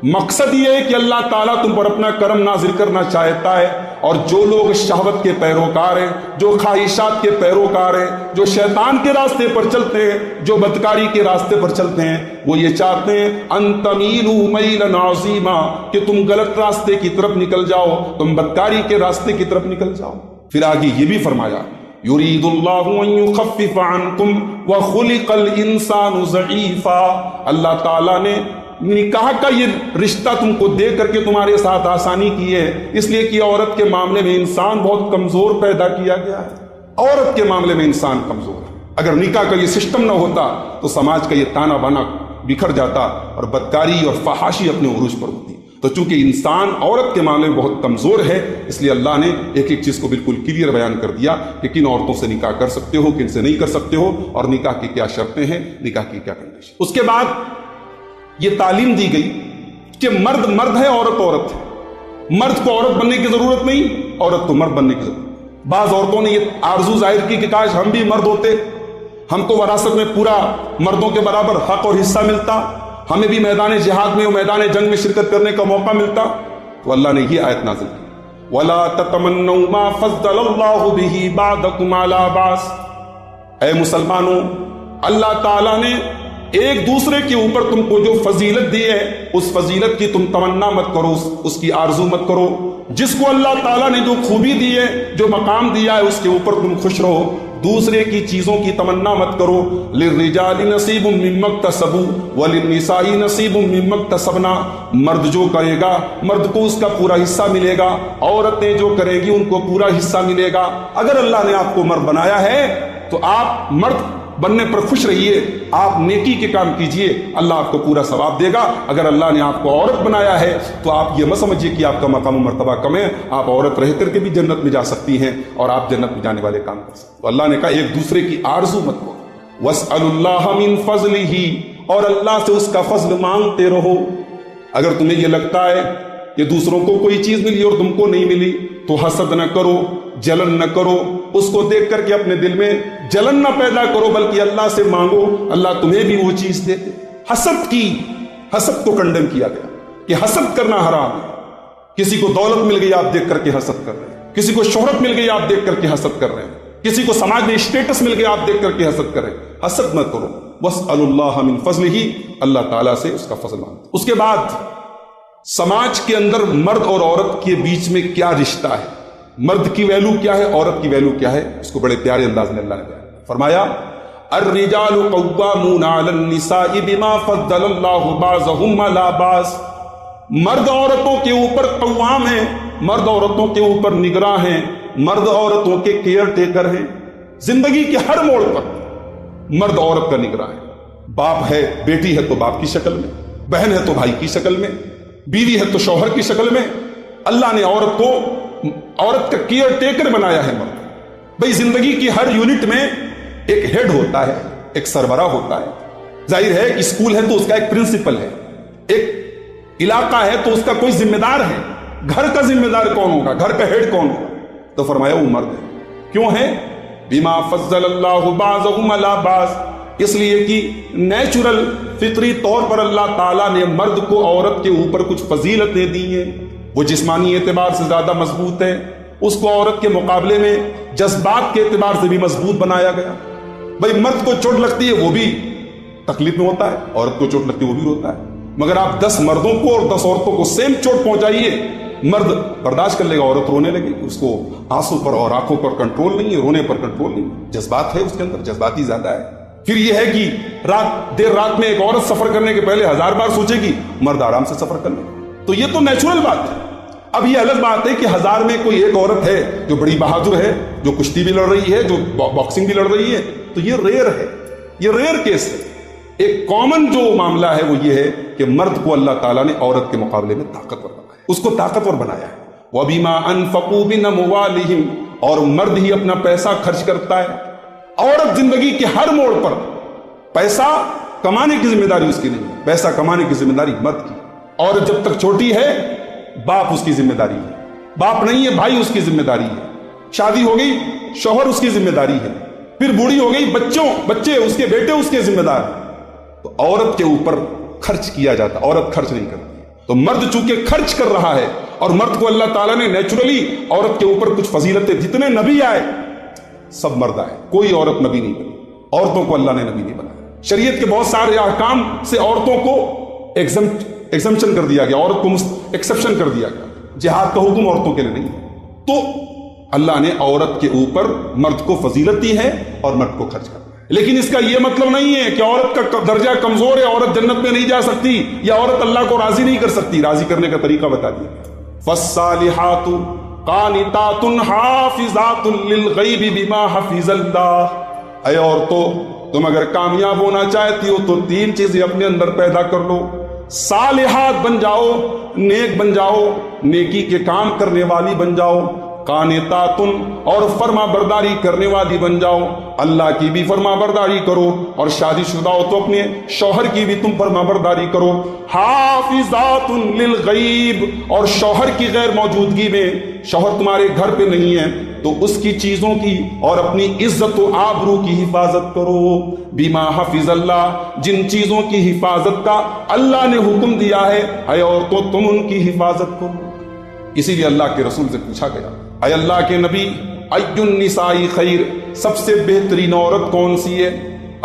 B: مقصد یہ ہے کہ اللہ تعالیٰ تم پر اپنا کرم نازل کرنا چاہتا ہے، اور جو لوگ شہوت کے پیروکار ہیں، جو خواہشات کے پیروکار ہیں، جو شیطان کے راستے پر چلتے ہیں، جو بدکاری کے راستے پر چلتے ہیں، وہ یہ چاہتے ہیں ان تمیلوا میلا عظیما، کہ تم غلط راستے کی طرف نکل جاؤ، تم بدکاری کے راستے کی طرف نکل جاؤ. پھر آگے یہ بھی فرمایا یرید اللہ ان یخفف عنکم وخلق الانسان ضعیفا. اللہ تعالیٰ نے نکاح کا یہ رشتہ تم کو دے کر کے تمہارے ساتھ آسانی کی ہے، اس لیے کہ عورت کے معاملے میں انسان بہت کمزور پیدا کیا گیا ہے. عورت کے معاملے میں انسان کمزور ہے. اگر نکاح کا یہ سسٹم نہ ہوتا تو سماج کا یہ تانا بانا بکھر جاتا اور بدکاری اور فحاشی اپنے عروج پر ہوتی. تو چونکہ انسان عورت کے معاملے میں بہت کمزور ہے، اس لیے اللہ نے ایک ایک چیز کو بالکل کلیئر بیان کر دیا کہ کن عورتوں سے نکاح کر سکتے ہو، کن سے نہیں کر سکتے ہو، اور نکاح کی کیا شرطیں ہیں، نکاح کی کیا کنڈیشن. اس کے بعد یہ تعلیم دی گئی کہ مرد مرد ہے، عورت عورت ہے. مرد کو عورت بننے کی ضرورت نہیں، عورت کو مرد بننے کی ضرورت. بعض عورتوں نے یہ آرزو ظاہر کی کہ کاش ہم بھی مرد ہوتے، ہم کو وراثت میں پورا مردوں کے برابر حق اور حصہ ملتا، ہمیں بھی میدان جہاد میں اور میدان جنگ میں شرکت کرنے کا موقع ملتا۔ تو اللہ نے یہ آیت نازل کی، وَلَا تَتَمَنَّوْا مَا فَضَّلَ اللَّهُ بِهِ بَعْضَكُمْ عَلَىٰ بَعْضٍ، اے مسلمانوں، اللہ تعالیٰ نے ایک دوسرے کے اوپر تم کو جو فضیلت دی ہے اس فضیلت کی تم تمنا مت کرو، اس کی آرزو مت کرو۔ جس کو اللہ تعالیٰ نے جو خوبی دی ہے، جو مقام دیا ہے، اس کے اوپر تم خوش رہو، دوسرے کی چیزوں کی تمنا مت کرو۔ لِلرِّجَالِ نَصِيبٌ مِّمَّا اكْتَسَبُوا وَلِلنِّسَاءِ نَصِيبٌ مِّمَّا اكْتَسَبْنَا، مرد جو کرے گا مرد کو اس کا پورا حصہ ملے گا، عورتیں جو کریں گی ان کو پورا حصہ ملے گا۔ اگر اللہ نے آپ کو مرد بنایا ہے تو آپ مرد بننے پر خوش رہیے، آپ نیکی کے کام کیجئے، اللہ آپ کو پورا ثواب دے گا۔ اگر اللہ نے آپ کو عورت بنایا ہے تو آپ یہ مت سمجھیے کہ آپ کا مقام و مرتبہ کم ہے، آپ عورت رہ کر کے بھی جنت میں جا سکتی ہیں اور آپ جنت میں جانے والے کام کر سکتے ہیں۔ تو اللہ نے کہا ایک دوسرے کی آرزو مت کرو، وَاسْأَلُوا اللَّهَ مِن فَضْلِهِ، اور اللہ سے اس کا فضل مانگتے رہو۔ اگر تمہیں یہ لگتا ہے کہ دوسروں کو کوئی چیز ملی اور تم کو نہیں ملی تو حسد نہ کرو، جلن نہ کرو، اس کو دیکھ کر کے اپنے دل میں جلن نہ پیدا کرو، بلکہ اللہ سے مانگو اللہ تمہیں بھی وہ چیز دے دے۔ حسد کو کنڈم کیا گیا کہ حسد کرنا حرام ہے۔ کسی کو دولت مل گئی آپ دیکھ کر کے حسد کر رہے ہیں، کسی کو شہرت مل گئی آپ دیکھ کر کے حسد کر رہے ہیں، کسی کو سماج میں اسٹیٹس مل گیا آپ دیکھ کر کے حسد کر رہے ہیں۔ حسد مت کرو، وَاسْأَلُوا اللَّهَ مِن فَضْلِهِ، اللہ تعالیٰ سے اس کا فضل مانگو۔ اس کے بعد سماج کے اندر مرد اور عورت کے بیچ میں کیا رشتہ ہے، مرد کی ویلو کیا ہے، عورت کی ویلو کیا ہے، اس کو بڑے پیارے انداز میں اللہ نے بیان فرمایا، الرجال قوامون علی النساء بما فضل اللہ بعضهم علی بعض، مرد عورتوں کے اوپر قوام ہیں، مرد عورتوں کے اوپر نگراں ہیں، مرد عورتوں کے کیئر ٹیکر ہیں۔ زندگی کے ہر موڑ پر مرد عورت کا نگراں ہے، باپ ہے بیٹی ہے تو باپ کی شکل میں، بہن ہے تو بھائی کی شکل میں، بیوی ہے تو شوہر کی شکل میں۔ اللہ نے عورت کا کیئر ٹیکر بنایا ہے مرد۔ بھئی زندگی کی ہر یونٹ میں ایک ہیڈ ہوتا ہے، ایک سربراہ ہوتا ہے۔ ظاہر ہے کہ اسکول ہے تو اس کا ایک پرنسپل ہے، ایک علاقہ ہے تو اس کا کوئی ذمہ دار ہے۔ گھر کا ذمہ دار کون ہوگا، گھر کا ہیڈ کون ہوگا؟ تو فرمایا وہ مرد ہے۔ کیوں ہے؟ بما فضل اللہ بعضهم علی بعض، اس لیے کہ نیچرل فطری طور پر اللہ تعالیٰ نے مرد کو عورت کے اوپر کچھ فضیلتیں دی ہیں۔ وہ جسمانی اعتبار سے زیادہ مضبوط ہے، اس کو عورت کے مقابلے میں جذبات کے اعتبار سے بھی مضبوط بنایا گیا۔ بھئی مرد کو چوٹ لگتی ہے وہ بھی تکلیف میں ہوتا ہے، عورت کو چوٹ لگتی ہے وہ بھی روتا ہے، مگر آپ 10 مردوں کو اور 10 عورتوں کو سیم چوٹ پہنچائیے، مرد برداشت کر لے گا، عورت رونے لگے گی، اس کو آنسو پر اور آنکھوں پر کنٹرول نہیں ہے، رونے پر کنٹرول نہیں ہے، جذبات ہے اس کے اندر، جذباتی زیادہ ہے۔ پھر یہ ہے کہ دیر رات میں ایک عورت سفر کرنے کے پہلے 1000 بار سوچے گی، مرد آرام سے سفر کر لے گا۔ تو یہ تو نیچرل بات ہے۔ اب یہ الگ بات ہے کہ 1000 میں کوئی ایک عورت ہے جو بڑی بہادر ہے، جو کشتی بھی لڑ رہی ہے، جو باکسنگ بھی لڑ رہی ہے، تو یہ ریئر ہے، یہ ریئر کیس ہے۔ ایک کامن جو معاملہ ہے وہ یہ ہے کہ مرد کو اللہ تعالیٰ نے عورت کے مقابلے میں طاقتور بنایا، اس کو طاقتور بنایا ہے۔ وَبِمَا أَنفَقُوا مِنْ أَمْوَالِهِمْ، اور مرد ہی اپنا پیسہ خرچ کرتا ہے۔ عورت زندگی کے ہر موڑ پر پیسہ کمانے کی ذمہ داری اس کی نہیں ہے، پیسہ کمانے کی ذمہ داری مرد کی۔ عورت جب تک چھوٹی ہے باپ اس کی ذمہ داری ہے، باپ نہیں ہے بھائی اس کی ذمہ داری ہے، شادی ہو گئی شوہر اس کی ذمہ داری ہے، پھر بوڑھی ہو گئی بچے اس کے بیٹے اس کے ذمہ دار ہیں۔ تو عورت کے اوپر خرچ کیا جاتا، عورت خرچ نہیں کرتی۔ تو مرد چونکہ خرچ کر رہا ہے، اور مرد کو اللہ تعالیٰ نے نیچرلی عورت کے اوپر کچھ فضیلتیں، جتنے نبی آئے سب مرد آئے، کوئی عورت نبی نہیں بنی، عورتوں کو اللہ نے نبی نہیں بنایا۔ شریعت کے بہت سارے احکام سے عورتوں کو ایگزمپشن کر دیا گیا، عورت کو ایکسپشن کر دیا گیا، جہاد کا حکم عورتوں کے لیے نہیں ہے۔ تو اللہ نے عورت کے اوپر مرد کو فضیلت دی ہے اور مرد کو خرچ کرنا ہے، لیکن اس کا یہ مطلب نہیں ہے کہ عورت کا درجہ کمزور ہے، عورت جنت میں نہیں جا سکتی، یا عورت اللہ کو راضی نہیں کر سکتی۔ راضی کرنے کا طریقہ بتا دیا۔ فالصالحات قانتات حافظات للغیب بما حفظ اللہ، اے عورتوں تم اگر کامیاب ہونا چاہتی ہو تو 3 چیزیں اپنے اندر پیدا کر لو، صالحات بن جاؤ، نیک بن جاؤ، نیکی کے کام کرنے والی بن جاؤ، قانتاتن، اور فرما برداری کرنے والی بن جاؤ، اللہ کی بھی فرما برداری کرو، اور شادی شدہ ہو تو اپنے شوہر کی بھی تم فرما برداری کرو، حافظات للغیب، اور شوہر کی غیر موجودگی میں، شوہر تمہارے گھر پہ نہیں ہے تو اس کی چیزوں کی اور اپنی عزت و آبرو کی حفاظت کرو، بما حفظ اللہ، جن چیزوں کی حفاظت کا اللہ نے حکم دیا ہے، اے عورتوں تم ان کی حفاظت کرو۔ اسی لیے اللہ کے رسول سے پوچھا گیا، اے اللہ کے نبی، ای النساء خیر، سب سے بہترین عورت کون سی ہے؟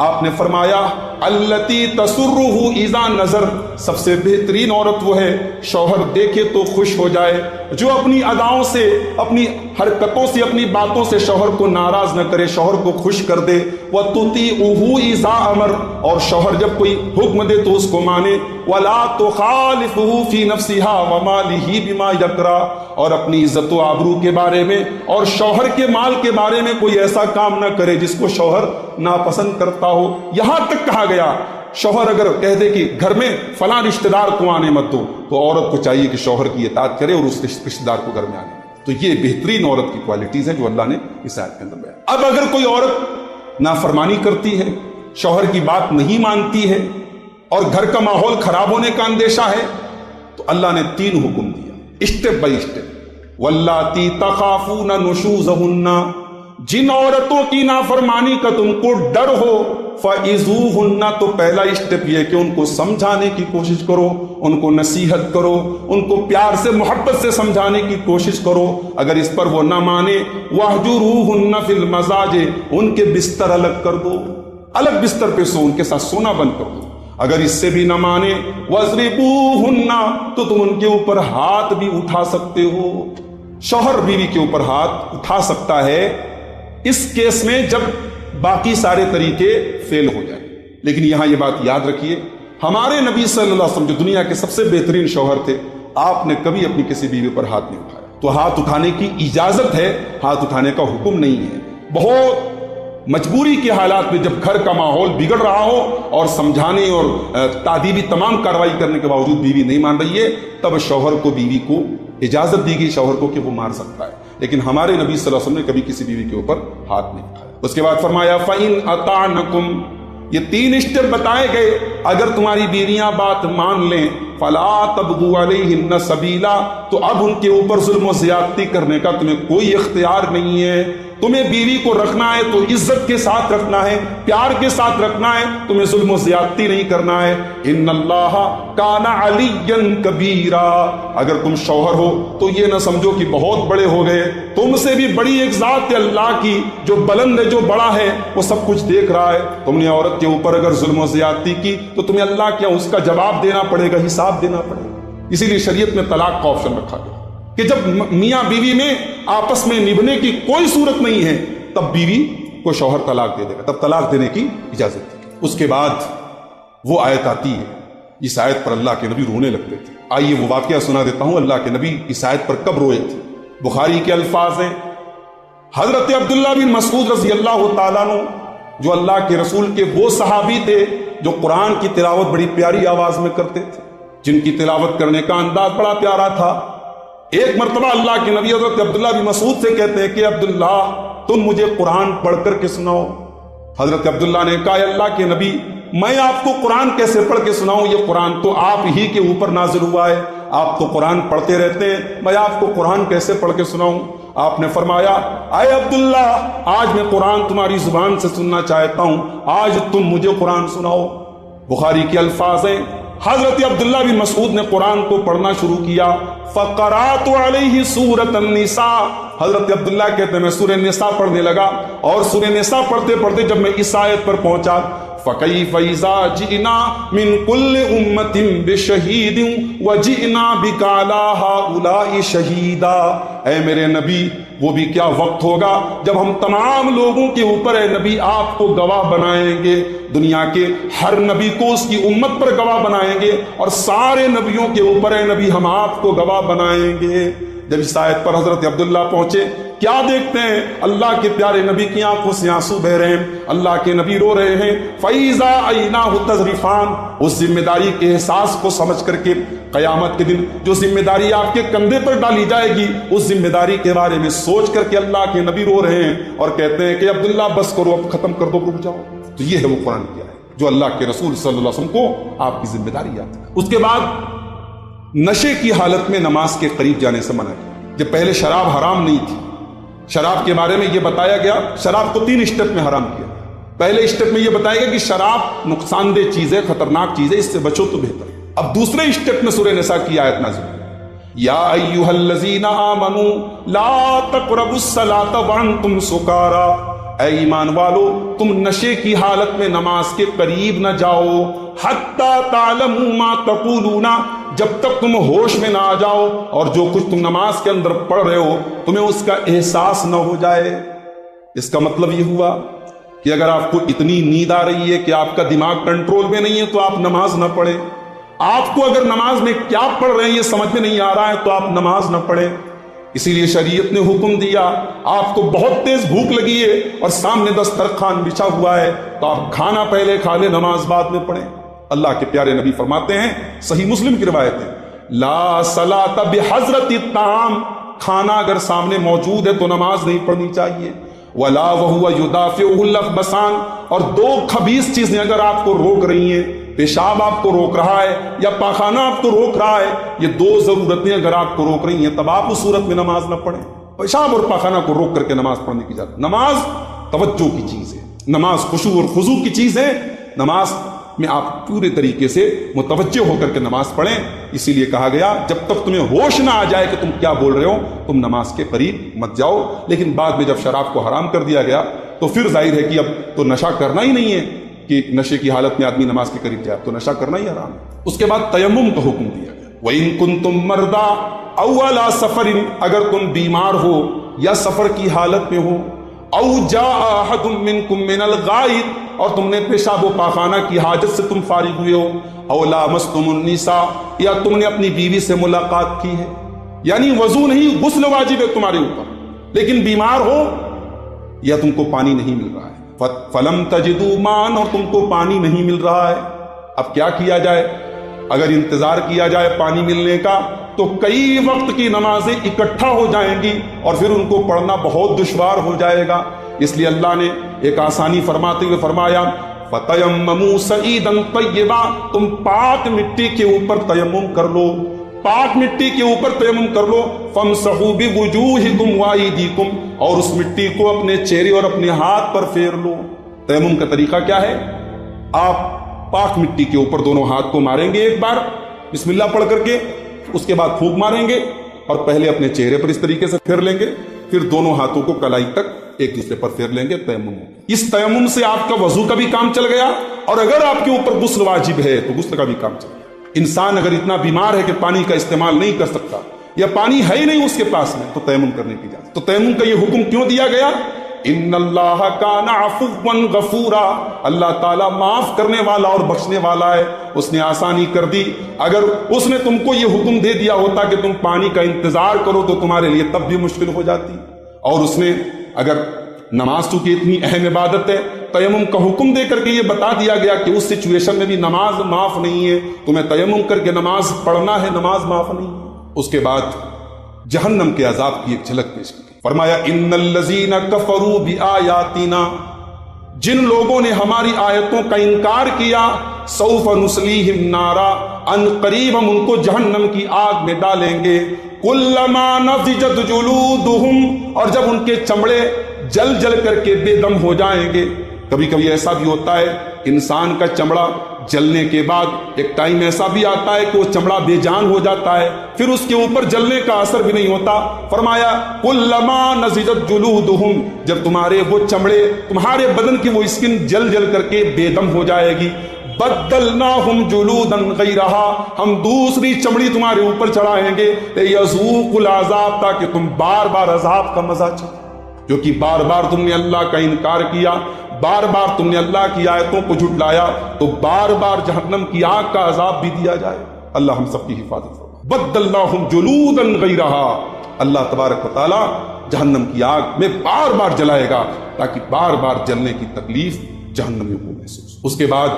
B: آپ نے فرمایا التی تسرہ اذا نظر، سب سے بہترین عورت وہ ہے شوہر دیکھے تو خوش ہو جائے، جو اپنی اداؤں سے، اپنی حرکتوں سے، اپنی باتوں سے شوہر کو ناراض نہ کرے، شوہر کو خوش کر دے، وَتُطِيعُهُ اذا امر، اور شوہر جب کوئی حکم دے تو اس کو مانے، وَلَا تُخَالِفُهُ فِي نَفْسِهَا وَمَالِهِ بِمَا يَكْرَهُ، اور اپنی عزت و آبرو کے بارے میں اور شوہر کے مال کے بارے میں کوئی ایسا کام نہ کرے جس کو شوہر ناپسند کرتا ہو۔ یہاں تک کہا گیا شوہر اگر کہہ دے کہ گھر میں فلاں رشتہ دار کو آنے مت دو، تو عورت کو چاہیے کہ شوہر کی اطاعت کرے اور اس رشتہ دار کو گھر میں آنے۔ تو یہ بہترین عورت کی کوالٹیز ہیں جو اللہ نے اس آیت کے اندر بیان۔ اب اگر کوئی عورت نافرمانی کرتی ہے، شوہر کی بات نہیں مانتی ہے اور گھر کا ماحول خراب ہونے کا اندیشہ ہے، تو اللہ نے 3 حکم دیا اسٹیپ بائی اسٹیپ۔ واللاتی تخافون نشوزہن، جن عورتوں کی نافرمانی کا تم کو ڈر ہو، فَإِذُوهُنَّ، تو پہلا اسٹیپ یہ کہ ان کو سمجھانے کی کوشش کرو، ان کو نصیحت کرو، ان کو پیار سے محبت سے سمجھانے کی کوشش کرو۔ اگر اس پر وہ نہ مانے، وَاهْجُرُوهُنَّ فِي الْمَضَاجِعِ، ان کے بستر الگ کر دو، الگ بستر پہ سو، ان کے ساتھ سونا بند کر دو۔ اگر اس سے بھی نہ مانے، وَاضْرِبُوهُنَّ، تو تم ان کے اوپر ہاتھ بھی اٹھا سکتے ہو۔ شوہر بیوی کے اوپر ہاتھ اٹھا سکتا ہے اس کیس میں جب باقی سارے طریقے فیل ہو جائیں۔ لیکن یہاں یہ بات یاد رکھیے، ہمارے نبی صلی اللہ علیہ وسلم جو دنیا کے سب سے بہترین شوہر تھے، آپ نے کبھی اپنی کسی بیوی پر ہاتھ نہیں اٹھایا۔ تو ہاتھ اٹھانے کی اجازت ہے، ہاتھ اٹھانے کا حکم نہیں ہے۔ بہت مجبوری کے حالات میں جب گھر کا ماحول بگڑ رہا ہو اور سمجھانے اور تادیبی تمام کارروائی کرنے کے باوجود بیوی نہیں مان رہی ہے، تب شوہر کو بیوی کو اجازت دی گئی شوہر کو کہ وہ مار سکتا ہے۔ لیکن ہمارے نبی صلی اللہ علیہ وسلم نے کبھی کسی بیوی کے اوپر ہاتھ نہیں اٹھایا۔ اس کے بعد فرمایا فَإِنْ أَطَعْنَكُمْ، یہ 3 اسٹیپ بتائے گئے، اگر تمہاری بیویاں بات مان لیں، فَلَا تَبْغُوا عَلَيْهِنَّ سَبِيلًا، تو اب ان کے اوپر ظلم و زیادتی کرنے کا تمہیں کوئی اختیار نہیں ہے۔ تمہیں بیوی کو رکھنا ہے تو عزت کے ساتھ رکھنا ہے، پیار کے ساتھ رکھنا ہے، تمہیں ظلم و زیادتی نہیں کرنا ہے۔ ان اللہ کان علیا کبیرا، اگر تم شوہر ہو تو یہ نہ سمجھو کہ بہت بڑے ہو گئے، تم سے بھی بڑی ایک ذات ہے اللہ کی جو بلند ہے، جو بڑا ہے، وہ سب کچھ دیکھ رہا ہے۔ تم نے عورت کے اوپر اگر ظلم و زیادتی کی تو تمہیں اللہ کیا اس کا جواب دینا پڑے گا، حساب دینا پڑے گا۔ اسی لیے شریعت میں طلاق کا آپشن رکھا گیا کہ جب میاں بیوی میں آپس میں نبھنے کی کوئی صورت نہیں ہے، تب بیوی کو شوہر طلاق دے دے گا، تب طلاق دینے کی اجازت ہے۔ اس کے بعد وہ آیت آتی ہے، اس آیت پر اللہ کے نبی رونے لگتے تھے۔ آئیے وہ واقعہ سنا دیتا ہوں، اللہ کے نبی اس آیت پر کب روئے تھے۔ بخاری کے الفاظ ہیں، حضرت عبداللہ بن مسعود رضی اللہ تعالیٰ عنہ، جو اللہ کے رسول کے وہ صحابی تھے جو قرآن کی تلاوت بڑی پیاری آواز میں کرتے تھے، جن کی تلاوت کرنے کا انداز بڑا پیارا تھا۔ ایک مرتبہ اللہ کے نبی حضرت عبداللہ بن مسعود سے کہتے ہیں کہ عبداللہ تم مجھے قرآن پڑھ کر کے سناؤ۔ حضرت عبداللہ نے کہا اللہ کے نبی میں آپ کو قرآن کیسے پڑھ کے سناؤں، یہ قرآن تو آپ ہی کے اوپر نازل ہوا ہے، آپ تو قرآن پڑھتے رہتے ہیں، میں آپ کو قرآن کیسے پڑھ کے سناؤں۔ آپ نے فرمایا اے عبداللہ آج میں قرآن تمہاری زبان سے سننا چاہتا ہوں، آج تم مجھے قرآن سناؤ۔ بخاری کے الفاظ ہیں، حضرت عبداللہ بن مسعود نے قرآن کو پڑھنا شروع کیا، فقرات علیہ سورۃ النساء، حضرت عبداللہ کہتے ہیں میں سورہ نساء پڑھنے لگا، اور سورہ نساء پڑھتے پڑھتے جب میں اس آیت پر پہنچا، فَكَيْفَ إِذَا جِئْنَا مِن كُلِّ أُمَّةٍ بِشَهِيدٍ وَجِئْنَا بِكَ عَلَىٰ هَٰؤُلَاءِ شَهِيدًا، اے میرے نبی وہ بھی کیا وقت ہوگا جب ہم تمام لوگوں کے اوپر اے نبی آپ کو گواہ بنائیں گے، دنیا کے ہر نبی کو اس کی امت پر گواہ بنائیں گے، اور سارے نبیوں کے اوپر اے نبی ہم آپ کو گواہ بنائیں گے۔ جب اس آیت پر حضرت عبداللہ پہنچے کیا دیکھتے ہیں؟ اللہ کے پیارے نبی کی آنکھوں سے آنسو بہ رہے ہیں، اللہ کے نبی رو رہے ہیں۔ فَإِذَا عَيْنَاهُ تَذْرِفَانِ، اس ذمہ داری کے احساس کو سمجھ کر کے قیامت کے دن جو ذمہ داری آپ کے کندھے پر ڈالی جائے گی، اس ذمہ داری کے بارے میں سوچ کر کے اللہ کے نبی رو رہے ہیں اور کہتے ہیں کہ عبداللہ بس کرو، اب ختم کر دو، رک جاؤ۔ تو یہ ہے وہ قرآن کی آیت جو اللہ کے رسول صلی اللہ علیہ وسلم کو آپ کی ذمہ داری آتی ہے۔ اس کے بعد نشے کی حالت میں نماز کے قریب جانے سے منع کیا۔ جب پہلے شراب حرام نہیں تھی، شراب کے بارے میں یہ بتایا گیا، شراب کو 3 اسٹیپ میں حرام کیا۔ پہلے اسٹیپ میں یہ بتایا گیا کہ شراب نقصان دہ چیز ہے، خطرناک چیز ہے، اس سے بچو تو بہتر ہے۔ اب دوسرے اسٹیپ میں سورہ نساء کی آیت نازل ہوئی، یا ایھا الذین آمنوا لا تقربوا الصلاۃ وانتم سکارا، اے ایمان والو تم نشے کی حالت میں نماز کے قریب نہ جاؤ، حتی تعلموا ما تقولون، جب تک تم ہوش میں نہ آ جاؤ اور جو کچھ تم نماز کے اندر پڑھ رہے ہو تمہیں اس کا احساس نہ ہو جائے۔ اس کا مطلب یہ ہوا کہ اگر آپ کو اتنی نیند آ رہی ہے کہ آپ کا دماغ کنٹرول میں نہیں ہے تو آپ نماز نہ پڑھیں۔ آپ کو اگر نماز میں کیا پڑھ رہے ہیں یہ سمجھ میں نہیں آ رہا ہے تو آپ نماز نہ پڑھیں۔ اسی لیے شریعت نے حکم دیا، آپ کو بہت تیز بھوک لگی ہے اور سامنے دسترخوان بچھا ہوا ہے تو آپ کھانا پہلے کھا لیں، نماز بعد میں پڑھیں۔ اللہ کے پیارے نبی فرماتے ہیں، صحیح مسلم کی روایت ہے، لا صلاۃ بحضرۃ الطعام، کھانا اگر سامنے موجود ہے تو نماز نہیں پڑھنی چاہیے، ولا وہو یدافعہ الاخبثان، اور 2 خبیث چیزیں اگر آپ کو روک رہی ہیں، پیشاب آپ کو روک رہا ہے یا پاخانہ آپ کو روک رہا ہے، یہ 2 ضرورتیں اگر آپ کو روک رہی ہیں تب آپ اس صورت میں نماز نہ پڑھیں۔ پیشاب اور پاخانہ کو روک کر کے نماز پڑھنے کی اجازت۔ نماز توجہ کی چیز ہے، نماز خشوع اور خضوع کی چیز ہے، نماز میں آپ پورے طریقے سے متوجہ ہو کر کے نماز پڑھیں۔ اسی لیے کہا گیا جب تک تمہیں ہوش نہ آ جائے کہ تم کیا بول رہے ہو تم نماز کے قریب مت جاؤ۔ لیکن بعد میں جب شراب کو حرام کر دیا گیا تو پھر ظاہر ہے کہ اب تو نشہ کرنا ہی نہیں ہے کہ نشے کی حالت میں آدمی نماز کے قریب جائے، تو نشہ کرنا ہی حرام ہے۔ اس کے بعد تیمم کا حکم دیا گیا، وَإِن كُنتُم مَرْضَىٰ أَوْ عَلَىٰ سَفَرٍ، اگر تم بیمار ہو یا سفر کی حالت میں ہو، أَوْ جَاءَ أَحَدٌ مِّنكُم مِّنَ الْغَائِطِ، اور تم نے پیشاب و پاخانہ کی حاجت سے تم فارغ ہوئے ہو، أَوْ لَامَسْتُمُ النِّسَاءَ، یا تم نے اپنی بیوی سے ملاقات کی ہے، یعنی وضو نہیں غسل واجب ہے تمہارے اوپر، لیکن بیمار ہو یا تم کو پانی نہیں مل رہا ہے، فَلَمْ تَجِدُوا مَاءً، اور تم کو پانی نہیں مل رہا ہے، اب کیا کیا جائے؟ اگر انتظار کیا جائے پانی ملنے کا تو کئی وقت کی نمازیں اکٹھا ہو جائیں گی اور پھر ان کو پڑھنا بہت دشوار ہو جائے گا۔ اس لیے اللہ نے ایک آسانی فرماتے ہوئے فرمایا، فَتَيَمَّمُوا صَعِيدًا طَيِّبًا، تم پاک مٹی کے اوپر تیمم کر لو، پاک مٹی کے اوپر تیمم کر لو، فَامْسَحُوا بِوُجُوهِكُمْ وَأَيْدِيكُمْ، اور اس مٹی کو اپنے چہرے اور اپنے ہاتھ پر پھیر لو۔ تیمم کا طریقہ کیا ہے؟ آپ پاک مٹی کے اوپر دونوں ہاتھ کو ماریں گے ایک بار بسم اللہ پڑھ کر کے، اس کے بعد پھونک ماریں گے اور پہلے اپنے چہرے پر اس طریقے سے پھیر لیں گے، پھر دونوں ہاتھوں کو کلائی تک ایک دوسرے پر پھیر لیں گے۔ تیمم، اس تیمم سے آپ کا وضو کا بھی کام چل گیا، اور اگر آپ کے اوپر غسل واجب ہے تو غسل کا بھی کام چل گیا۔ انسان اگر اتنا بیمار ہے کہ پانی کا استعمال نہیں کر سکتا یا پانی ہے ہی نہیں اس کے پاس میں، تو تیمم کرنے کی اجازت۔ تو تیمم کا یہ حکم کیوں دیا گیا؟ ان اللہ کان عفوا غفورا، اللہ تعالیٰ معاف کرنے والا اور بخشنے والا ہے، اس نے آسانی کر دی۔ اگر اس نے تم کو یہ حکم دے دیا ہوتا کہ تم پانی کا انتظار کرو تو تمہارے لیے تب بھی مشکل ہو جاتی، اور اس نے اگر نماز تو کی اتنی اہم عبادت ہے، تیمم کا حکم دے کر کے یہ بتا دیا گیا کہ اس سچویشن میں بھی نماز معاف نہیں ہے، تمہیں تیمم کر کے نماز پڑھنا ہے، نماز معاف نہیں ہے۔ اس کے بعد جہنم کے عذاب کی ایک جھلک پیش کی، فرمایا ان الذین کفروا بآیاتنا، جن لوگوں نے ہماری آیتوں کا انکار کیا، سوف نصلیہم نارا، ان قریب ہم ان کو جہنم کی آگ میں ڈالیں گے، کلما نضجت جلودہم، اور جب ان کے چمڑے جل جل کر کے بے دم ہو جائیں گے۔ کبھی کبھی ایسا بھی ہوتا ہے انسان کا چمڑا جلنے کے بعد ایک ٹائم ایسا بھی آتا ہے کہ وہ چمڑا بے جان ہو جاتا ہے، پھر اس کے اوپر جلنے کا اثر بھی نہیں ہوتا۔ فرمایا کلما نضجت جلودہم، جب تمہارے وہ چمڑے، تمہارے بدن کی وہ اسکن جل جل کر کے بے دم ہو جائے گی، بدلناہم جلودا غیرہا، ہم دوسری چمڑی تمہارے اوپر چڑھائیں گے، لیذوقوا العذاب، تاکہ تم بار بار عذاب کا مزہ چکھو، جو کہ بار بار تم نے اللہ کا انکار کیا، بار بار تم نے اللہ کی آیتوں کو جھٹلایا، تو بار بار جہنم کی آگ کا عذاب بھی دیا جائے۔ اللہ ہم سب کی حفاظت فرمائے۔ بدلناہم جلودا غیرہا، اللہ تبارک و تعالی جہنم کی آگ میں بار بار جلائے گا تاکہ بار بار جلنے کی تکلیف جہنمیوں کو محسوس۔ اس کے بعد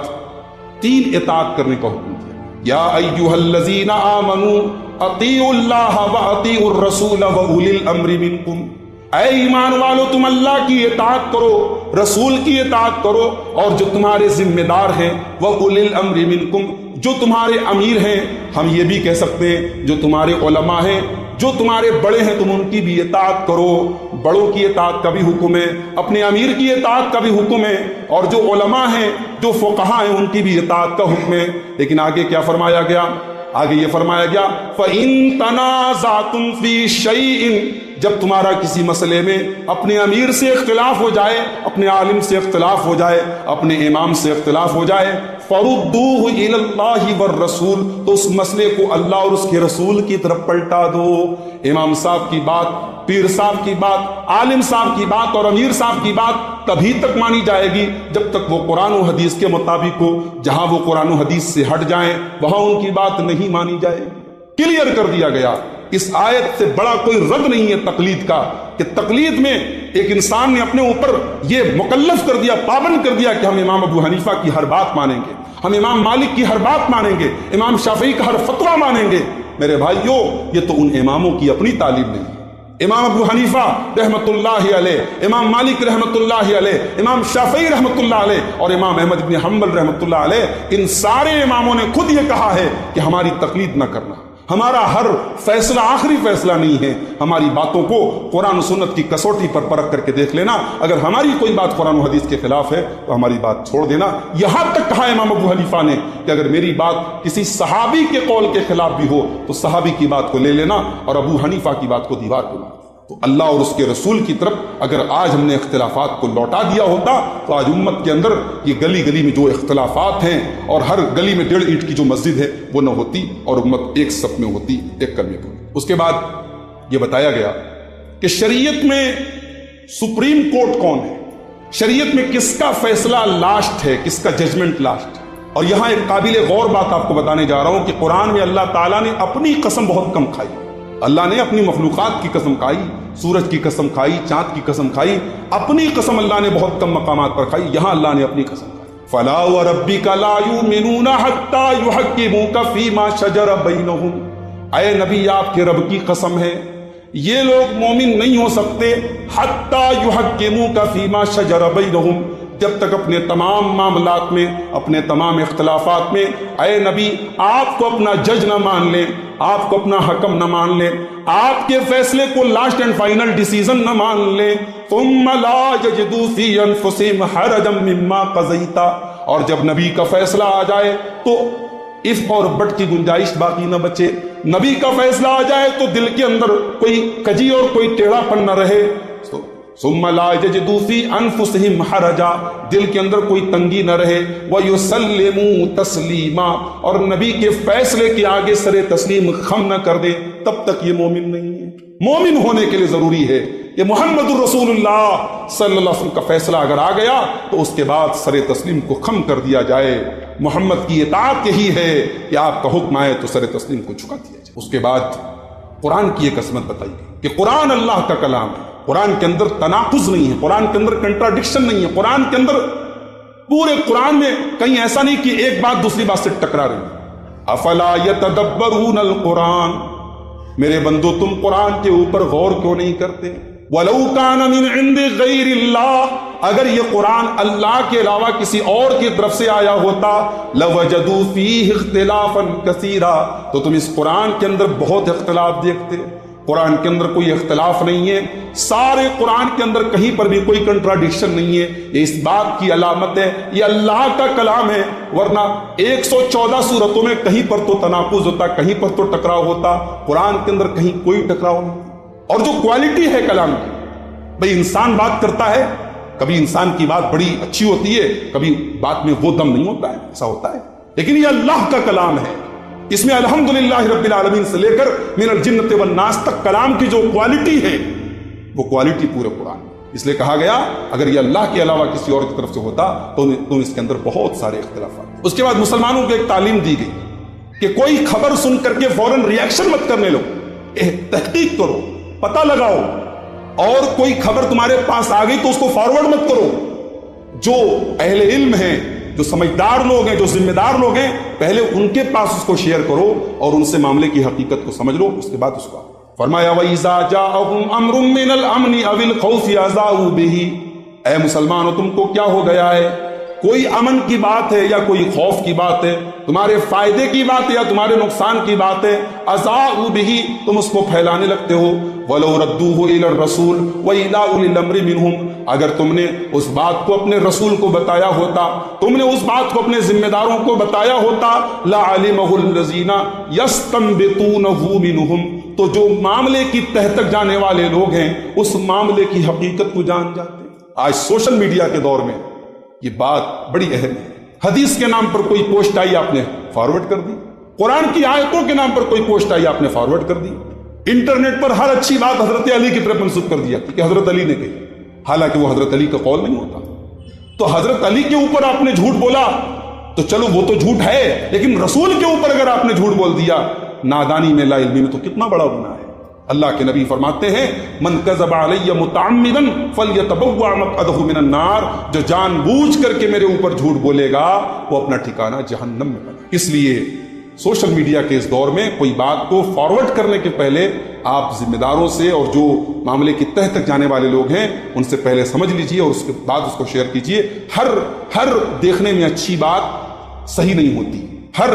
B: 3 اطاعت کرنے کا حکم دیا، یا ایھا الذین آمنوا اطیعوا اللہ واطیعوا الرسول واولی الامر منکم، اے ایمان والو تم اللہ کی اطاعت کرو، رسول کی اطاعت کرو، اور جو تمہارے ذمہ دار ہیں واولی الامر منکم، جو تمہارے امیر ہیں، ہم یہ بھی کہہ سکتے ہیں جو تمہارے علماء ہیں، جو تمہارے بڑے ہیں تم ان کی بھی اطاعت کرو۔ بڑوں کی اطاعت کا بھی حکم ہے، اپنے امیر کی اطاعت کا بھی حکم ہے، اور جو علماء ہیں، جو فقہاء ہیں، ان کی بھی اطاعت کا حکم ہے۔ لیکن آگے کیا فرمایا گیا؟ آگے یہ فرمایا گیا فَإِن تَنَازَعْتُمْ فِي شَيْءٍ، جب تمہارا کسی مسئلے میں اپنے امیر سے اختلاف ہو جائے، اپنے عالم سے اختلاف ہو جائے، اپنے امام سے اختلاف ہو جائے، فَرُدُّوهُ إِلَى اللَّهِ وَالرَّسُولِ، تو اس مسئلے کو اللہ اور اس کے رسول کی طرف پلٹا دو۔ امام صاحب کی بات، پیر صاحب کی بات، عالم صاحب کی بات اور امیر صاحب کی بات تبھی تک مانی جائے گی جب تک وہ قرآن و حدیث کے مطابق ہو۔ جہاں وہ قرآن و حدیث سے ہٹ جائیں وہاں ان کی بات نہیں مانی جائے گی۔ کلیئر کر دیا گیا۔ اس آیت سے بڑا کوئی رد نہیں ہے تقلید کا، کہ تقلید میں ایک انسان نے اپنے اوپر یہ مکلف کر دیا، پابند کر دیا کہ ہم امام ابو حنیفہ کی ہر بات مانیں گے، ہم امام مالک کی ہر بات مانیں گے، امام شافعی کا ہر فتویٰ مانیں گے۔ میرے بھائیوں، یہ تو ان اماموں کی اپنی تعلیم نہیں ہے۔ امام ابو حنیفہ رحمت اللہ علیہ، امام مالک رحمت اللہ علیہ، امام شافعی رحمت اللہ علیہ اور امام احمد بن حنبل رحمت اللہ علیہ، ان سارے اماموں نے خود یہ کہا ہے کہ ہماری تقلید نہ کرنا، ہمارا ہر فیصلہ آخری فیصلہ نہیں ہے، ہماری باتوں کو قرآن و سنت کی کسوٹی پر پرکھ کر کے دیکھ لینا، اگر ہماری کوئی بات قرآن و حدیث کے خلاف ہے تو ہماری بات چھوڑ دینا۔ یہاں تک کہا امام ابو حنیفہ نے کہ اگر میری بات کسی صحابی کے قول کے خلاف بھی ہو تو صحابی کی بات کو لے لینا اور ابو حنیفہ کی بات کو دیوار پہ مار۔ تو اللہ اور اس کے رسول کی طرف اگر آج ہم نے اختلافات کو لوٹا دیا ہوتا تو آج امت کے اندر یہ گلی گلی میں جو اختلافات ہیں اور ہر گلی میں 1.5 اینٹ کی جو مسجد ہے وہ نہ ہوتی اور امت ایک صف میں ہوتی، ایک کلمے پر۔ اس کے بعد یہ بتایا گیا کہ شریعت میں سپریم کورٹ کون ہے، شریعت میں کس کا فیصلہ لاسٹ ہے، کس کا ججمنٹ لاسٹ ہے۔ اور یہاں ایک قابل غور بات آپ کو بتانے جا رہا ہوں کہ قرآن میں اللہ تعالیٰ نے اپنی قسم بہت کم کھائی۔ اللہ نے اپنی مخلوقات کی قسم کھائی، سورج کی قسم کھائی، چاند کی قسم کھائی، اپنی قسم اللہ نے بہت کم مقامات پر کھائی۔ یہاں اللہ نے اپنی قسم کھائی، فَلَا وَرَبِّكَ لَا يُؤْمِنُونَ حَتَّى يُحَكِّمُوكَ فِي مَا شَجَرَ بَيْنَهُمْ، اے نبی آپ کے رب کی قسم ہے یہ لوگ مومن نہیں ہو سکتے حَتَّى يُحَكِّمُوكَ فِي مَا شَجَرَ بَيْنَهُمْ، جب تک اپنے تمام معاملات میں، اپنے تمام اختلافات میں اے نبی آپ کو اپنا جج نہ مان لیں، آپ کو اپنا حکم نہ مان لیں، آپ کے فیصلے کو لاسٹ اینڈ فائنل ڈیسیزن نہ مان لیں، ثم لا یجدوا فی انفسہم حرجا مما قضیت، اور جب نبی کا فیصلہ آ جائے تو اف اور بٹ کی گنجائش باقی نہ بچے، نبی کا فیصلہ آ جائے تو دل کے اندر کوئی کجی اور کوئی ٹیڑھا پن نہ رہے، ثم لا یجدوا فی انفسہم حرجا، دل کے اندر کوئی تنگی نہ رہے، ویسلموا تسلیما، اور نبی کے فیصلے کے آگے سر تسلیم خم نہ کر دے، تب تک یہ مومن نہیں ہے۔ مومن ہونے کے لیے ضروری ہے کہ محمد الرسول اللہ صلی اللہ علیہ وسلم کا فیصلہ اگر آ گیا تو اس کے بعد سر تسلیم کو خم کر دیا جائے۔ محمد کی اطاعت یہی ہے کہ آپ کا حکم آئے تو سر تسلیم کو جھکا دیا جائے۔ اس کے بعد قرآن کی ایک عظمت بتائی گئی کہ قرآن اللہ کا کلام ہے، قرآن کے اندر تناقض نہیں ہے، قرآن کے اندر کنٹراڈکشن نہیں ہے، قرآن کے اندر پورے قرآن میں کہیں ایسا نہیں کہ ایک بات دوسری بات سے ٹکرا رہی ہے۔ افلا یتدبرون القرآن، میرے بندو تم قرآن کے اوپر غور کیوں نہیں کرتے؟ وَلَوْ كَانَ مِنْ عِنْدِ غَيْرِ اللَّهِ، اگر یہ قرآن اللہ کے علاوہ کسی اور کی طرف سے آیا ہوتا، لَوَجَدُوا فِيهِ اخْتِلَافًا كَثِيرًا، تو تم اس قرآن کے اندر بہت اختلاف دیکھتے۔ قرآن کے اندر کوئی اختلاف نہیں ہے، سارے قرآن کے اندر کہیں پر بھی کوئی کنٹراڈکشن نہیں ہے، یہ اس بات کی علامت ہے یہ اللہ کا کلام ہے، ورنہ 114 سورتوں میں کہیں پر تو تناقض ہوتا، کہیں پر تو ٹکراؤ ہوتا، قرآن کے اندر کہیں کوئی ٹکراؤ نہیں۔ اور جو کوالٹی ہے کلام کی، بھئی انسان بات کرتا ہے، کبھی انسان کی بات بڑی اچھی ہوتی ہے، کبھی بات میں وہ دم نہیں ہوتا ہے، ایسا ہوتا ہے، لیکن یہ اللہ کا کلام ہے، اس میں الحمدللہ رب العالمین سے لے کر من الجنت والناس تک کلام کی جو کوالٹی ہے وہ کوالٹی پورے قرآن، اس لیے کہا گیا اگر یہ اللہ کے علاوہ کسی اور کی طرف سے ہوتا تو اس کے اندر بہت سارے اختلافات۔ اس کے بعد مسلمانوں کو ایک تعلیم دی گئی کہ کوئی خبر سن کر کے فوراً ریاکشن مت کرنے لو، تحقیق کرو، پتہ لگاؤ، اور کوئی خبر تمہارے پاس آ گئی تو اس کو فارورڈ مت کرو. جو اہل علم ہیں، جو سمجھدار لوگ ہیں، جو ذمہ دار لوگ ہیں، پہلے ان کے پاس اس کو شیئر کرو اور ان سے معاملے کی حقیقت کو سمجھ لو، اس کے بعد اس کو. فرمایا وَإِذَا جَاءَهُمْ أَمْرٌ مِّنَ الْأَمْنِ أَوِ الْخَوْفِ أَذَاعُوا بِهِ. اے مسلمانوں، تم کو کیا ہو گیا ہے؟ کوئی امن کی بات ہے یا کوئی خوف کی بات ہے، تمہارے فائدے کی بات ہے یا تمہارے نقصان کی بات ہے، اذاعوا به، تم اس کو پھیلانے لگتے ہو. وَلَوْ رَدُّوهُ إِلَى الرَّسُولِ وَإِلَىٰ أُولِي الْأَمْرِ مِنْهُمْ. اگر تم نے اس بات کو اپنے رسول کو بتایا ہوتا، تم نے اس بات کو اپنے ذمہ داروں کو بتایا ہوتا، لَعَلِمَهُ الَّذِينَ يَسْتَنبِطُونَهُ مِنْهُمْ، تو جو معاملے کی تہ تک جانے والے لوگ ہیں اس معاملے کی حقیقت کو جان جاتے. آج سوشل میڈیا کے دور میں یہ بات بڑی اہم ہے. حدیث کے نام پر کوئی پوسٹ آئی، آپ نے فارورڈ کر دی. قرآن کی آیتوں کے نام پر کوئی پوسٹ آئی، آپ نے فارورڈ کر دی. انٹرنیٹ پر ہر اچھی بات حضرت علی کی طرف منسوب کر دیا کہ حضرت علی نے کہی، حالانکہ وہ حضرت علی کا قول نہیں ہوتا. تو حضرت علی کے اوپر آپ نے جھوٹ بولا تو چلو وہ تو جھوٹ ہے، لیکن رسول کے اوپر اگر آپ نے جھوٹ بول دیا نادانی میں، لا علمی میں، تو کتنا بڑا گناہ ہے. اللہ کے نبی فرماتے ہیں من کذب علی متعمدا فلیتبوأ مقعدہ من النار. جو جان بوجھ کر کے میرے اوپر جھوٹ بولے گا وہ اپنا ٹھکانہ جہنم میں بنا. اس لیے سوشل میڈیا کے اس دور میں کوئی بات کو فارورڈ کرنے کے پہلے آپ ذمہ داروں سے اور جو معاملے کی تہ تک جانے والے لوگ ہیں ان سے پہلے سمجھ لیجئے اور اس کے بعد اس کو شیئر کیجئے. ہر دیکھنے میں اچھی بات صحیح نہیں ہوتی. ہر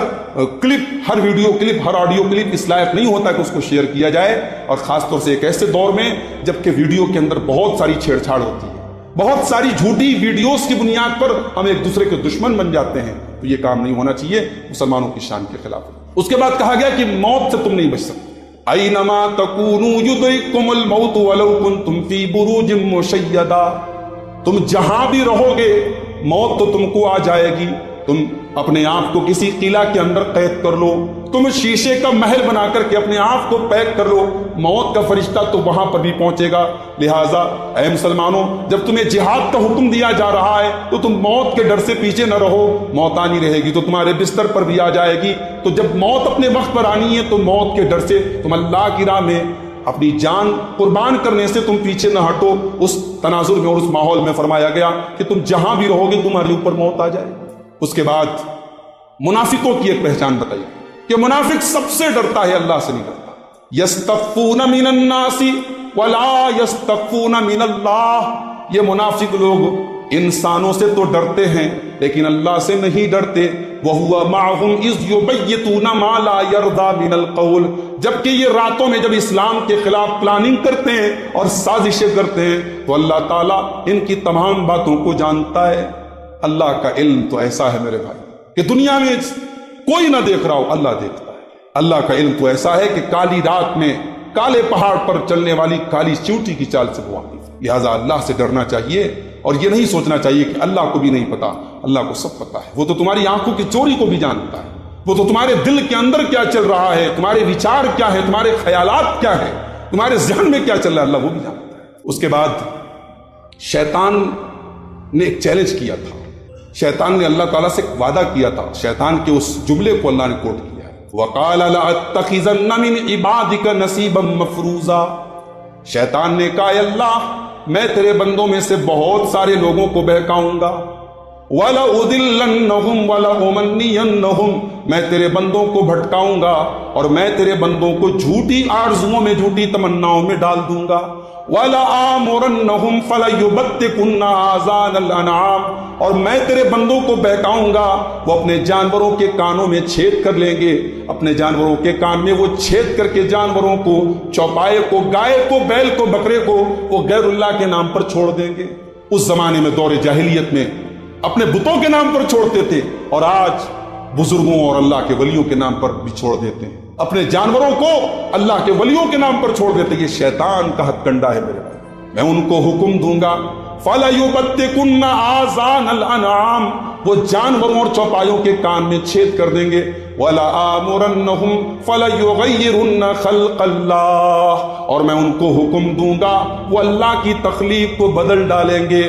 B: کلپ، ہر ویڈیو کلپ، ہر آڈیو کلپ اس لائق نہیں ہوتا کہ اس کو شیئر کیا جائے، اور خاص طور سے ایک ایسے دور میں جبکہ ویڈیو کے اندر بہت ساری چھیڑ چھاڑ ہوتی ہے، بہت ساری جھوٹی ویڈیوز کی بنیاد پر ہم ایک دوسرے کے دشمن بن جاتے ہیں. تو یہ کام نہیں ہونا چاہیے، مسلمانوں کی شان کے خلاف. اس کے بعد کہا گیا کہ موت سے تم نہیں بچ سکتے. اینما تکونوا یدرککم الموت ولو کنتم فی بروج مشیدہ. تم جہاں بھی رہو گے موت تو تم کو آ جائے گی. تم اپنے آپ کو کسی قلعہ کے اندر قید کر لو، تم شیشے کا محل بنا کر کے اپنے آپ کو پیک کر لو، موت کا فرشتہ تو وہاں پر بھی پہنچے گا. لہٰذا اے مسلمانوں، جب تمہیں جہاد کا حکم دیا جا رہا ہے تو تم موت کے ڈر سے پیچھے نہ رہو. موت آنی رہے گی تو تمہارے بستر پر بھی آ جائے گی. تو جب موت اپنے وقت پر آنی ہے تو موت کے ڈر سے تم اللہ کی راہ میں اپنی جان قربان کرنے سے تم پیچھے نہ ہٹو. اس تناظر میں اور اس ماحول میں فرمایا گیا کہ تم جہاں بھی رہو گے تمہارے اوپر موت آ جائے گی. اس کے بعد منافقوں کی ایک پہچان بتائی کہ منافق سب سے ڈرتا ہے، اللہ سے نہیں ڈرتا. یستخفون من الناس ولا یستخفون من اللہ. یہ منافق لوگ انسانوں سے تو ڈرتے ہیں لیکن اللہ سے نہیں ڈرتے. وَهُوَ مَعَهُمْ إِذْ يُبَيِّتُونَ مَا لَا يَرْضَى مِنَ الْقَوْلِ. جبکہ یہ راتوں میں جب اسلام کے خلاف پلاننگ کرتے ہیں اور سازشیں کرتے ہیں تو اللہ تعالیٰ ان کی تمام باتوں کو جانتا ہے. اللہ کا علم تو ایسا ہے میرے بھائی کہ دنیا میں کوئی نہ دیکھ رہا ہو، اللہ دیکھتا ہے. اللہ کا علم تو ایسا ہے کہ کالی رات میں کالے پہاڑ پر چلنے والی کالی چیونٹی کی چال سے وہ واقف. لہٰذا اللہ سے ڈرنا چاہیے اور یہ نہیں سوچنا چاہیے کہ اللہ کو بھی نہیں پتا. اللہ کو سب پتا ہے. وہ تو تمہاری آنکھوں کی چوری کو بھی جانتا ہے. وہ تو تمہارے دل کے اندر کیا چل رہا ہے، تمہارے وچار کیا ہے، تمہارے خیالات کیا ہے، تمہارے ذہن میں کیا چل رہا ہے، اللہ وہ بھی جانتا ہے. اس کے بعد شیطان نے ایک چیلنج کیا تھا. شیطان نے اللہ تعالیٰ سے ایک وعدہ کیا تھا. شیطان کے اس جملے کو اللہ نے کوٹ کیا ہے، وَقَالَ لَأَتَّخِذَنَّ مِنْ عِبَادِكَ نَصِيبًا مَفْرُوضًا. شیطان نے کہا اے اللہ میں تیرے بندوں میں سے بہت سارے لوگوں کو بہکاؤں گا. وَلَأُضِلَّنَّهُمْ وَلَأُمَنِّيَنَّهُمْ. میں تیرے بندوں کو بھٹکاؤں گا اور میں تیرے بندوں کو جھوٹی آرزوؤں میں، جھوٹی تمناؤں میں ڈال دوں گا. وَلَآمُرَنَّهُمْ فَلَيُبَتِّكُنَّ آذَانَ الْأَنْعَامِ. اور میں تیرے بندوں کو بہکاؤں گا، وہ اپنے جانوروں کے کانوں میں چھید کر لیں گے. اپنے جانوروں کے کان میں وہ چھید کر کے جانوروں کو، چوپائے کو، گائے کو، بیل کو، بکرے کو وہ غیر اللہ کے نام پر چھوڑ دیں گے. اس زمانے میں دور جاہلیت میں اپنے بتوں کے نام پر چھوڑتے تھے اور آج بزرگوں اور اللہ کے ولیوں کے نام پر بھی چھوڑ دیتے ہیں. اپنے جانوروں کو اللہ کے ولیوں کے نام پر چھوڑ دیتے. یہ شیطان کا ہتھ کنڈا ہے میرے بھائی. میں ان کو حکم دوں گا فَلَيُبَتِّكُنَّ آذَانَ الْأَنْعَامِ. وہ جانوروں اور چوپایوں کے کان میں چھید کر دیں گے. وَلَآمُرَنَّهُمْ فَلَيُغَيِّرُنَّ خَلْقَ اللَّهِ. اور میں ان کو حکم دوں گا وہ اللہ کی تخلیق کو بدل ڈالیں گے.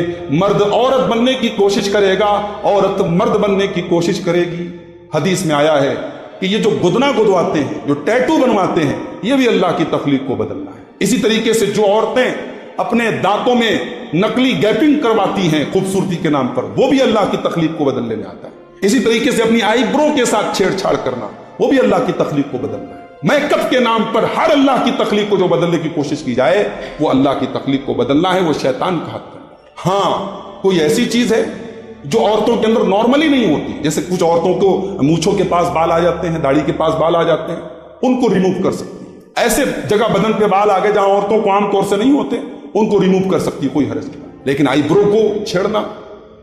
B: مرد عورت بننے کی کوشش کرے گا، عورت مرد بننے کی کوشش کرے گی. حدیث میں آیا ہے کہ یہ جو گدنا گدواتے ہیں، جو ٹیٹو بنواتے ہیں، یہ بھی اللہ کی تخلیق کو بدلنا ہے. اسی طریقے سے جو عورتیں اپنے دانتوں میں نقلی گیپنگ کرواتی ہیں خوبصورتی کے نام پر، وہ بھی اللہ کی تخلیق کو بدلنے میں آتا ہے۔ اسی طریقے سے اپنی آئی برو کے ساتھ چھیڑ چھاڑ کرنا، وہ بھی اللہ کی تخلیق کو بدلنا ہے۔ میک اپ کے نام پر ہر اللہ کی تخلیق کو جو بدلنے کی کوشش کی جائے وہ اللہ کی تخلیق کو بدلنا ہے، وہ شیطان کا ہاتھ کرنا ہے۔ ہاں کوئی ایسی چیز ہے جو عورتوں کے اندر نارملی نہیں ہوتی، جیسے کچھ عورتوں کو مونچھوں کے پاس بال آ جاتے ہیں، داڑھی کے پاس بال آ جاتے ہیں، ان کو ریموو کر سکتی ہے۔ ایسے جگہ بدن پہ بال آگے جہاں عورتوں کو عام طور سے نہیں ہوتے، ان کو ریموو کر سکتی ہے، کوئی حرج نہیں۔ لیکن آئی برو کو چھیڑنا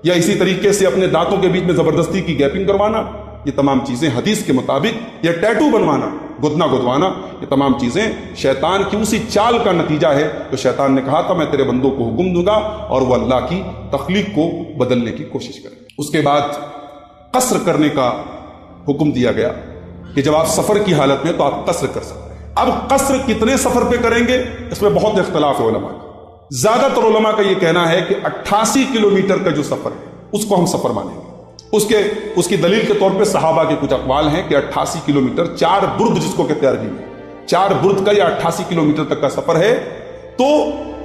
B: یا اسی طریقے سے اپنے دانتوں کے بیچ میں زبردستی کی گیپنگ کروانا، یہ تمام چیزیں حدیث کے مطابق، یا ٹیٹو بنوانا، گدنا گدوانا، یہ تمام چیزیں شیطان کی اسی چال کا نتیجہ ہے جو شیطان نے کہا تھا میں تیرے بندوں کو حکم دوں گا اور وہ اللہ کی تخلیق کو بدلنے کی کوشش کریں۔ اس کے بعد قصر کرنے کا حکم دیا گیا کہ جب آپ سفر کی حالت میں تو آپ قصر کر سکتے ہیں۔ اب قصر کتنے سفر پہ کریں گے اس میں بہت اختلاف ہے علماء کا۔ زیادہ تر علماء کا یہ کہنا ہے کہ 88 کلومیٹر کا جو سفر ہے اس کو ہم سفر مانیں گے۔ اس کی دلیل کے طور پہ صحابہ کے کچھ اقوال ہیں کہ 88 کلومیٹر 4 برد جس کو کہتے ہیں عربی میں، 4 برد کا یا 88 کلومیٹر تک کا سفر ہے تو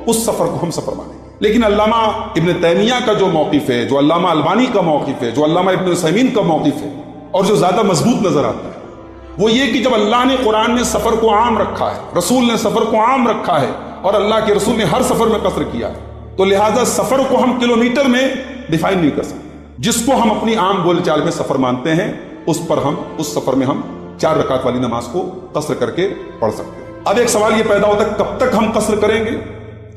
B: اس سفر کو ہم سفر مانیں گے۔ لیکن علامہ ابن تیمیہ کا جو موقف ہے، جو علامہ البانی کا موقف ہے، جو علامہ ابن عثیمین کا موقف ہے اور جو زیادہ مضبوط نظر آتا ہے وہ یہ کہ جب اللہ نے قرآن میں سفر کو عام رکھا ہے، رسول نے سفر کو عام رکھا ہے اور اللہ کے رسول نے ہر سفر میں قصر کیا ہے، تو لہٰذا سفر کو ہم کلومیٹر میں ڈیفائن نہیں کر سکتے۔ جس کو ہم اپنی عام بول چال میں سفر مانتے ہیں اس سفر میں ہم 4 رکعت والی نماز کو قصر کر کے پڑھ سکتے ہیں۔ اب ایک سوال یہ پیدا ہوتا ہے کب تک ہم قصر کریں گے؟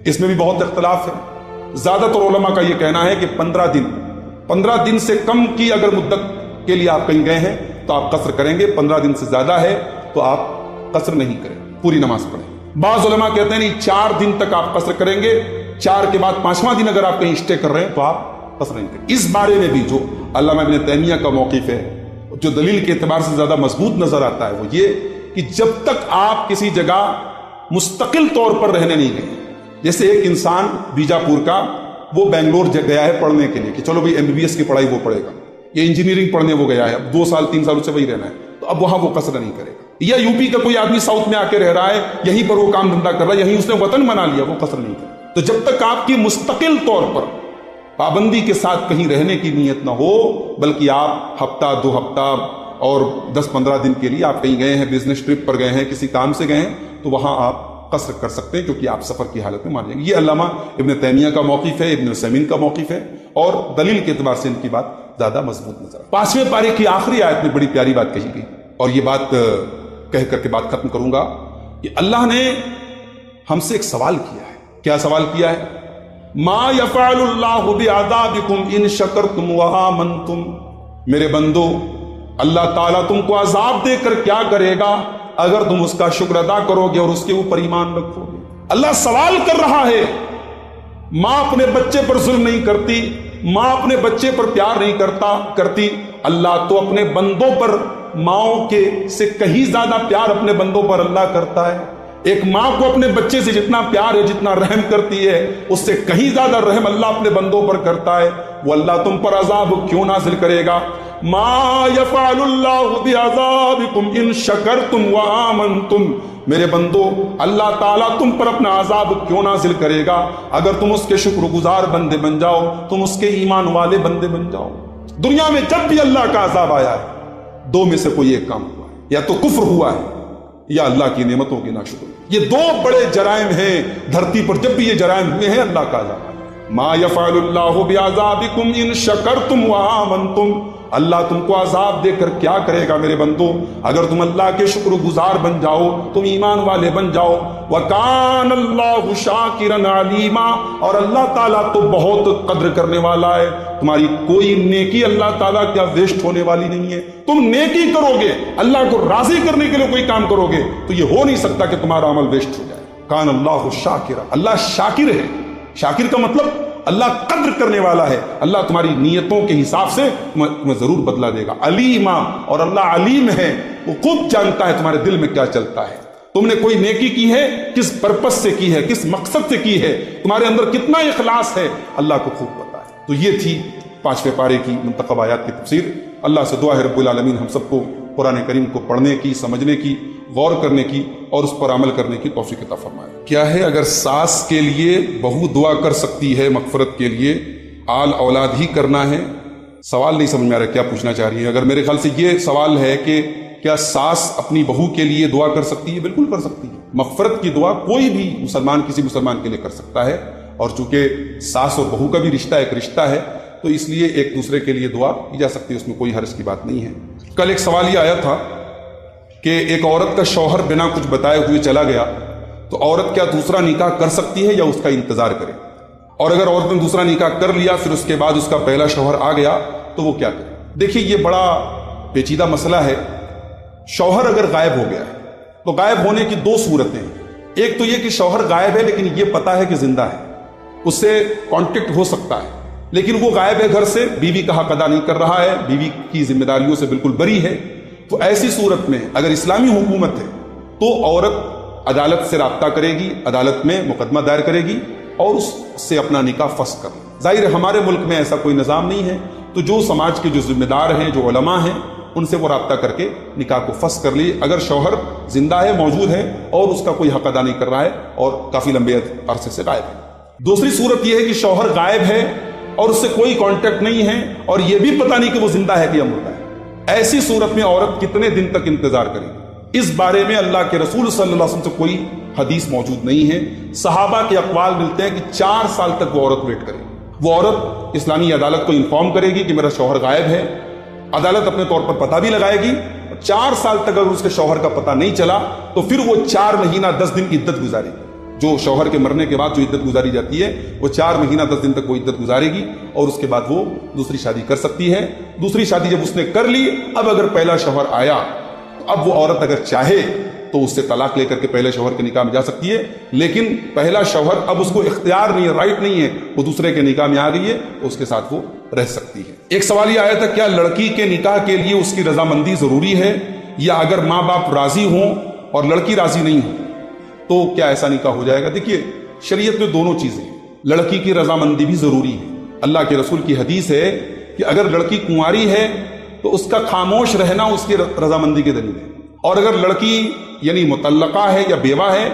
B: اس میں بھی بہت اختلاف ہے۔ زیادہ تر علماء کا یہ کہنا ہے کہ 15 دن سے کم کی اگر مدت کے لیے آپ کہیں گئے ہیں تو آپ قصر کریں گے، 15 دن سے زیادہ ہے تو آپ قصر نہیں کریں، پوری نماز پڑھیں۔ بعض علماء کہتے ہیں نہیں 4 دن تک آپ قصر کریں گے، 4 کے بعد 5واں دن اگر آپ کہیں اسٹے کر رہے ہیں تو آپ قصر نہیں کریں۔ اس بارے میں بھی جو علامہ ابن تیمیہ کا موقف ہے، جو دلیل کے اعتبار سے زیادہ مضبوط نظر آتا ہے وہ یہ کہ جب تک آپ کسی جگہ مستقل طور پر رہنے نہیں گئے، جیسے ایک انسان بیجاپور کا وہ بنگلور گیا ہے پڑھنے کے لیے کہ چلو بھائی MBBS کی پڑھائی وہ پڑھے گا، یا انجینئرنگ پڑھنے وہ گیا ہے، اب 2 سال 3 سال اسے وہی رہنا ہے تو اب وہاں وہ قصر نہیں کرے گا۔ یا UP کا کوئی آدمی ساؤتھ میں آ کے رہ رہا ہے، یہیں پر وہ کام دھندا کر رہا ہے، یہیں اس نے وطن بنا لیا، وہ قصر نہیں کرے۔ تو جب تک آپ کی مستقل طور پر پابندی کے ساتھ کہیں رہنے کی نیت نہ ہو، بلکہ آپ ہفتہ 2 ہفتہ اور 10-15 دن کے لیے آپ کہیں گئے ہیں، بزنس ٹرپ پر گئے ہیں، کسی کام سے گئے ہیں، تو وہاں آپ قصر کر سکتے ہیں کیونکہ آپ سفر کی حالت میں مان لیں گے۔ یہ علامہ ابن تیمیہ کا موقف ہے، ابن عثیمین کا موقف ہے اور دلیل کے اعتبار سے ان کی بات زیادہ مضبوط نظر آتی ہے۔ 5ویں پارے کی آخری آیت میں بڑی پیاری بات کہی گئی اور یہ بات کہہ کر کے بات ختم کروں گا کہ اللہ نے ہم سے ایک سوال کیا ہے۔ کیا سوال کیا ہے؟ ما یفعل اللہ بعذابکم ان شکرتم وآمنتم، میرے بندو اللہ تعالیٰ تم کو عذاب دے کر کیا کرے گا اگر تم اس کا شکر ادا کرو گے اور اس کے اوپر ایمان رکھو گے۔ اللہ سوال کر رہا ہے۔ ماں اپنے بچے پر ظلم نہیں کرتی، ماں اپنے بچے پر پیار نہیں کرتی، اللہ تو اپنے بندوں پر ماؤں کے سے کہیں زیادہ پیار اپنے بندوں پر اللہ کرتا ہے۔ ایک ماں کو اپنے بچے سے جتنا پیار ہے، جتنا رحم کرتی ہے، اس سے کہیں زیادہ رحم اللہ اپنے بندوں پر کرتا ہے۔ وہ اللہ تم پر عذاب کیوں نازل کرے گا؟ ما یفعل اللہ بعذابکم ان شکرتم وآمنتم، میرے بندو اللہ تعالیٰ تم پر اپنا عذاب کیوں نازل کرے گا اگر تم اس کے شکر گزار بندے بن جاؤ، تم اس کے ایمان والے بندے بن جاؤ۔ دنیا میں جب بھی اللہ کا عذاب آیا ہے 2 میں سے کوئی ایک کام ہوا ہے، یا تو کفر ہوا ہے یا اللہ کی نعمتوں کی ناشکری۔ یہ 2 بڑے جرائم ہیں دھرتی پر، جب بھی یہ جرائم ہوئے ہیں اللہ کا عذاب آیا۔ ما یفعل اللہ بعذابکم ان شکرتم وآمنتم، اللہ تم کو عذاب دے کر کیا کرے گا میرے بندو اگر تم اللہ کے شکر گزار بن جاؤ، تم ایمان والے بن جاؤ۔ وَكَانَ اللَّهُ شَاكِرًا عَلِيمًا، اور اللہ تعالیٰ تو بہت قدر کرنے والا ہے۔ تمہاری کوئی نیکی اللہ تعالیٰ کیا ویسٹ ہونے والی نہیں ہے۔ تم نیکی کرو گے، اللہ کو راضی کرنے کے لیے کوئی کام کرو گے تو یہ ہو نہیں سکتا کہ تمہارا عمل ویسٹ ہو جائے۔ کان اللہ شاکرا، اللہ شاکر ہے۔ شاکر کا مطلب اللہ قدر کرنے والا ہے، اللہ تمہاری نیتوں کے حساب سے تمہیں ضرور بدلہ دے گا۔ علیما، اور اللہ علیم ہے، وہ خوب جانتا ہے تمہارے دل میں کیا چلتا ہے۔ تم نے کوئی نیکی کی ہے، کس پرپس سے کی ہے، کس مقصد سے کی ہے، تمہارے اندر کتنا اخلاص ہے، اللہ کو خوب پتا ہے۔ تو یہ تھی 5ویں پارے کی منتخب آیات کی تفسیر۔ اللہ سے دعا ہے رب العالمین ہم سب کو قرآن کریم کو پڑھنے کی، سمجھنے کی، غور کرنے کی اور اس پر عمل کرنے کی توفیق عطا فرمائے۔ کیا ہے اگر ساس کے لیے بہو دعا کر سکتی ہے مغفرت کے لیے، آل اولاد ہی کرنا ہے؟ سوال نہیں سمجھ میں آ رہا کیا پوچھنا چاہ رہی ہے۔ اگر میرے خیال سے یہ سوال ہے کہ کیا ساس اپنی بہو کے لیے دعا کر سکتی ہے؟ بالکل کر سکتی ہے۔ مغفرت کی دعا کوئی بھی مسلمان کسی مسلمان کے لیے کر سکتا ہے، اور چونکہ ساس اور بہو کا بھی رشتہ ایک رشتہ ہے تو اس لیے ایک دوسرے کے لیے دعا کی جا سکتی ہے، اس میں کوئی حرج کی بات نہیں ہے۔ کل ایک سوال یہ آیا تھا کہ ایک عورت کا شوہر بنا کچھ بتائے ہوئے چلا گیا تو عورت کیا دوسرا نکاح کر سکتی ہے یا اس کا انتظار کرے؟ اور اگر عورت نے دوسرا نکاح کر لیا پھر اس کے بعد اس کا پہلا شوہر آ گیا تو وہ کیا کرے؟ دیکھیے یہ بڑا پیچیدہ مسئلہ ہے۔ شوہر اگر غائب ہو گیا ہے تو غائب ہونے کی دو صورتیں ہیں۔ ایک تو یہ کہ شوہر غائب ہے لیکن یہ پتا ہے کہ زندہ ہے، اس سے کانٹیکٹ ہو سکتا ہے، لیکن وہ غائب ہے گھر سے، بیوی کا حق ادا نہیں کر رہا ہے، بیوی کی ذمہ داریوں سے بالکل بری ہے، تو ایسی صورت میں اگر اسلامی حکومت ہے تو عورت عدالت سے رابطہ کرے گی، عدالت میں مقدمہ دائر کرے گی اور اس سے اپنا نکاح فسخ کر لے۔ ظاہر ہے ہمارے ملک میں ایسا کوئی نظام نہیں ہے، تو جو سماج کے جو ذمہ دار ہیں، جو علماء ہیں، ان سے وہ رابطہ کر کے نکاح کو فسخ کر لی۔ اگر شوہر زندہ ہے، موجود ہے اور اس کا کوئی حق ادا نہیں کر رہا ہے اور کافی لمبے عرصے سے غائب ہے۔ دوسری صورت یہ ہے کہ شوہر غائب ہے اور اس سے کوئی کانٹیکٹ نہیں ہے اور یہ بھی پتہ نہیں کہ وہ زندہ ہے کہ یا مردہ ہے۔ ایسی صورت میں عورت کتنے دن تک انتظار کرے گی؟ اس بارے میں اللہ کے رسول صلی اللہ علیہ وسلم سے کوئی حدیث موجود نہیں ہے۔ صحابہ کے اقوال ملتے ہیں کہ 4 سال تک وہ عورت ویٹ کرے گی۔ وہ عورت اسلامی عدالت کو انفارم کرے گی کہ میرا شوہر غائب ہے، عدالت اپنے طور پر پتہ بھی لگائے گی، 4 سال تک اگر اس کے شوہر کا پتہ نہیں چلا تو پھر وہ 4 مہینہ 10 دن کی عدت گزارے گی۔ جو شوہر کے مرنے کے بعد جو عدت گزاری جاتی ہے وہ 4 مہینہ 10 دن تک وہ عدت گزارے گی اور اس کے بعد وہ دوسری شادی کر سکتی ہے۔ دوسری شادی جب اس نے کر لی، اب اگر پہلا شوہر آیا تو اب وہ عورت اگر چاہے تو اس سے طلاق لے کر کے پہلے شوہر کے نکاح میں جا سکتی ہے، لیکن پہلا شوہر اب اس کو اختیار نہیں ہے، رائٹ نہیں ہے، وہ دوسرے کے نکاح میں آ گئی ہے، اس کے ساتھ وہ رہ سکتی ہے۔ ایک سوال یہ آیا تھا کیا لڑکی کے نکاح کے لیے اس کی رضامندی ضروری ہے، یا اگر ماں باپ راضی ہوں اور لڑکی راضی نہیں ہو تو کیا ایسا نکاح ہو جائے گا؟ دیکھیے شریعت میں دونوں چیزیں ہیں، لڑکی کی رضامندی بھی ضروری ہے۔ اللہ کے رسول کی حدیث ہے کہ اگر لڑکی کنواری ہے تو اس کا خاموش رہنا اس کی رضامندی کے دلیل ہے، اور اگر لڑکی یعنی مطلقہ ہے یا بیوہ ہے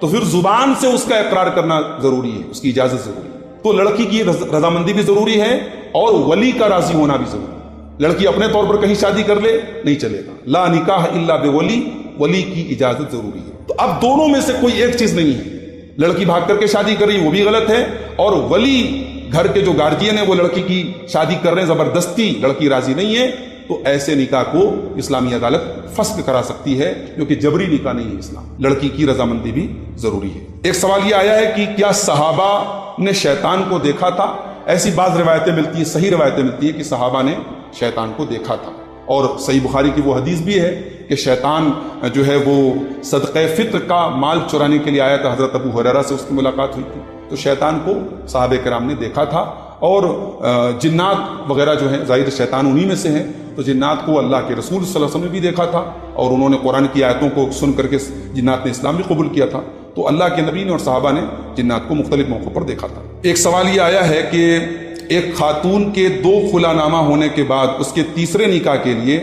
B: تو پھر زبان سے اس کا اقرار کرنا ضروری ہے، اس کی اجازت ضروری ہے۔ تو لڑکی کی رضامندی بھی ضروری ہے اور ولی کا راضی ہونا بھی ضروری ہے۔ لڑکی اپنے طور پر کہیں شادی کر لے نہیں چلے گا، لا نکاح الا بولی، ولی کی اجازت ضروری ہے۔ تو اب دونوں میں سے کوئی ایک چیز نہیں ہے، لڑکی بھاگ کر کے شادی کر رہی وہ بھی غلط ہے، اور ولی گھر کے جو گارجین ہیں وہ لڑکی کی شادی کر رہے ہیں زبردستی، لڑکی راضی نہیں ہے، تو ایسے نکاح کو اسلامی عدالت فسخ کرا سکتی ہے، کیونکہ جبری نکاح نہیں ہے اسلام، لڑکی کی رضامندی بھی ضروری ہے۔ ایک سوال یہ آیا ہے کہ کیا صحابہ نے شیطان کو دیکھا تھا؟ ایسی بعض روایتیں ملتی ہیں، صحیح روایتیں ملتی ہیں کہ صحابہ نے شیطان کو دیکھا تھا، اور صحیح بخاری کی وہ حدیث بھی ہے کہ شیطان جو ہے وہ صدقہ فطر کا مال چرانے کے لیے آیا تھا، حضرت ابو ہریرہ سے اس کی ملاقات ہوئی تھی، تو شیطان کو صحابہ کرام نے دیکھا تھا۔ اور جنات وغیرہ جو ہیں، ظاہر شیطان انہی میں سے ہیں، تو جنات کو اللہ کے رسول صلی اللہ علیہ وسلم نے بھی دیکھا تھا، اور انہوں نے قرآن کی آیتوں کو سن کر کے جنات نے اسلام بھی قبول کیا تھا، تو اللہ کے نبی نے اور صحابہ نے جنات کو مختلف موقعوں پر دیکھا تھا۔ ایک سوال یہ آیا ہے کہ ایک خاتون کے 2 خلا نامہ ہونے کے بعد اس کے تیسرے نکاح کے لیے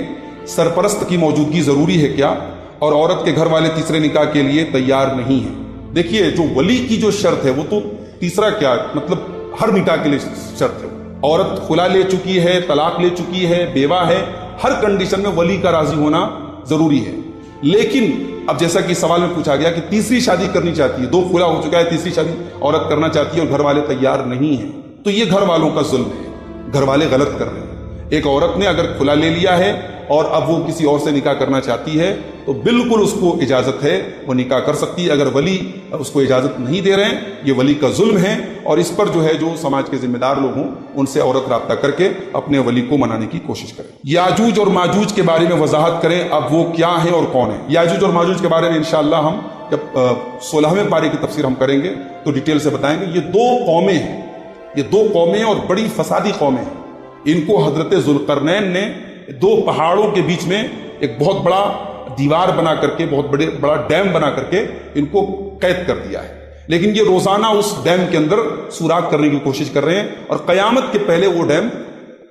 B: سرپرست کی موجودگی ضروری ہے کیا، اور عورت کے گھر والے تیسرے نکاح کے لیے تیار نہیں ہیں؟ دیکھیے جو ولی کی جو شرط ہے وہ تو تیسرا کیا مطلب ہر نکاح کے لیے شرط ہے، عورت خلا لے چکی ہے، طلاق لے چکی ہے، بیوہ ہے، ہر کنڈیشن میں ولی کا راضی ہونا ضروری ہے۔ لیکن اب جیسا کہ سوال میں پوچھا گیا کہ تیسری شادی کرنی چاہتی ہے، 2 خلا ہو چکا ہے، تیسری شادی عورت کرنا چاہتی ہے اور گھر والے تیار نہیں ہیں، تو یہ گھر والوں کا ظلم ہے، گھر والے غلط کر رہے ہیں۔ ایک عورت نے اگر کھلا لے لیا ہے اور اب وہ کسی اور سے نکاح کرنا چاہتی ہے تو بالکل اس کو اجازت ہے، وہ نکاح کر سکتی ہے۔ اگر ولی اس کو اجازت نہیں دے رہے ہیں، یہ ولی کا ظلم ہے، اور اس پر جو ہے جو سماج کے ذمہ دار لوگ ہوں ان سے عورت رابطہ کر کے اپنے ولی کو منانے کی کوشش کرے۔ یاجوج اور ماجوج کے بارے میں وضاحت کریں، اب وہ کیا ہیں اور کون ہیں؟ یاجوج اور ماجوج کے بارے میں انشاءاللہ ہم جب 16ویں پارے کی تفسیر ہم کریں گے تو ڈیٹیل سے بتائیں گے۔ یہ 2 قومیں ہیں، یہ 2 قومیں اور بڑی فسادی قومیں ہیں۔ ان کو حضرت ذوالقرنین نے 2 پہاڑوں کے بیچ میں ایک بہت بڑا دیوار بنا کر کے، بہت بڑا ڈیم بنا کر کے ان کو قید کر دیا ہے، لیکن یہ روزانہ اس ڈیم کے اندر سوراخ کرنے کی کوشش کر رہے ہیں، اور قیامت کے پہلے وہ ڈیم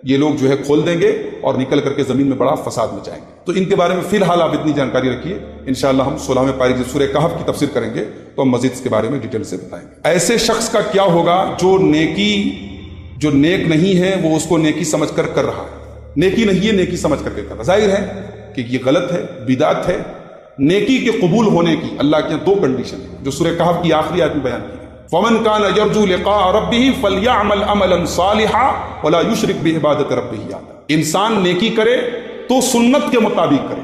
B: یہ لوگ جو ہے کھول دیں گے اور نکل کر کے زمین میں بڑا فساد مچائیں گے. تو ان کے بارے میں فی الحال آپ اتنی جانکاری رکھیے. انشاءاللہ ہم 16ویں پاری جب سورہ کہف کی تفسیر کریں گے تو ہم مزید اس کے بارے میں ڈیٹیل سے بتائیں گے. ایسے شخص کا کیا ہوگا جو نیک نہیں ہے وہ اس کو نیکی سمجھ کر رہا ہے. نیکی نہیں ہے نیکی سمجھ کر کے کر رہا. ظاہر ہے کہ یہ غلط ہے، بدعت ہے. نیکی کے قبول ہونے کی اللہ کے دو کنڈیشن ہیں جو سورہ کہف کی آخری آیت میں بیان کی. فمن كان يرجو لقاء ربه فليعمل عملا صالحا ولا يشرك بعبادة ربه احدا. انسان نیکی کرے تو سنت کے مطابق کرے.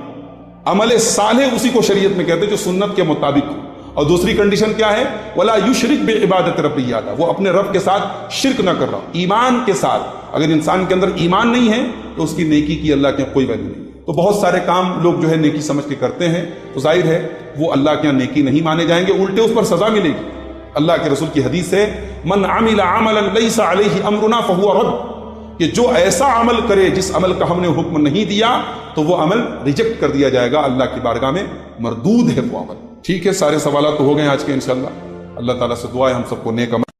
B: عمل صالح اسی کو شریعت میں کہتے ہیں جو سنت کے مطابق ہو. اور دوسری کنڈیشن کیا ہے؟ ولا یشرک بعبادت ربہ احدا. وہ اپنے رب کے ساتھ شرک نہ کر رہا ہو، ایمان کے ساتھ. اگر انسان کے اندر ایمان نہیں ہے تو اس کی نیکی کی اللہ کے کوئی ویلیو نہیں. تو بہت سارے کام لوگ جو ہے نیکی سمجھ کے کرتے ہیں تو ظاہر ہے وہ اللہ کے یہاں نیکی نہیں مانے جائیں گے، الٹے اس پر سزا ملے گی. اللہ کے رسول کی حدیث ہے من عمل عملا لیس علیہ امرنا فہو رد. کہ جو ایسا عمل کرے جس عمل کا ہم نے حکم نہیں دیا تو وہ عمل ریجیکٹ کر دیا جائے گا، اللہ کی بارگاہ میں مردود ہے وہ عمل. ٹھیک ہے، سارے سوالات تو ہو گئے آج کے انشاءاللہ. اللہ تعالیٰ سے دعا ہے ہم سب کو نیک عمل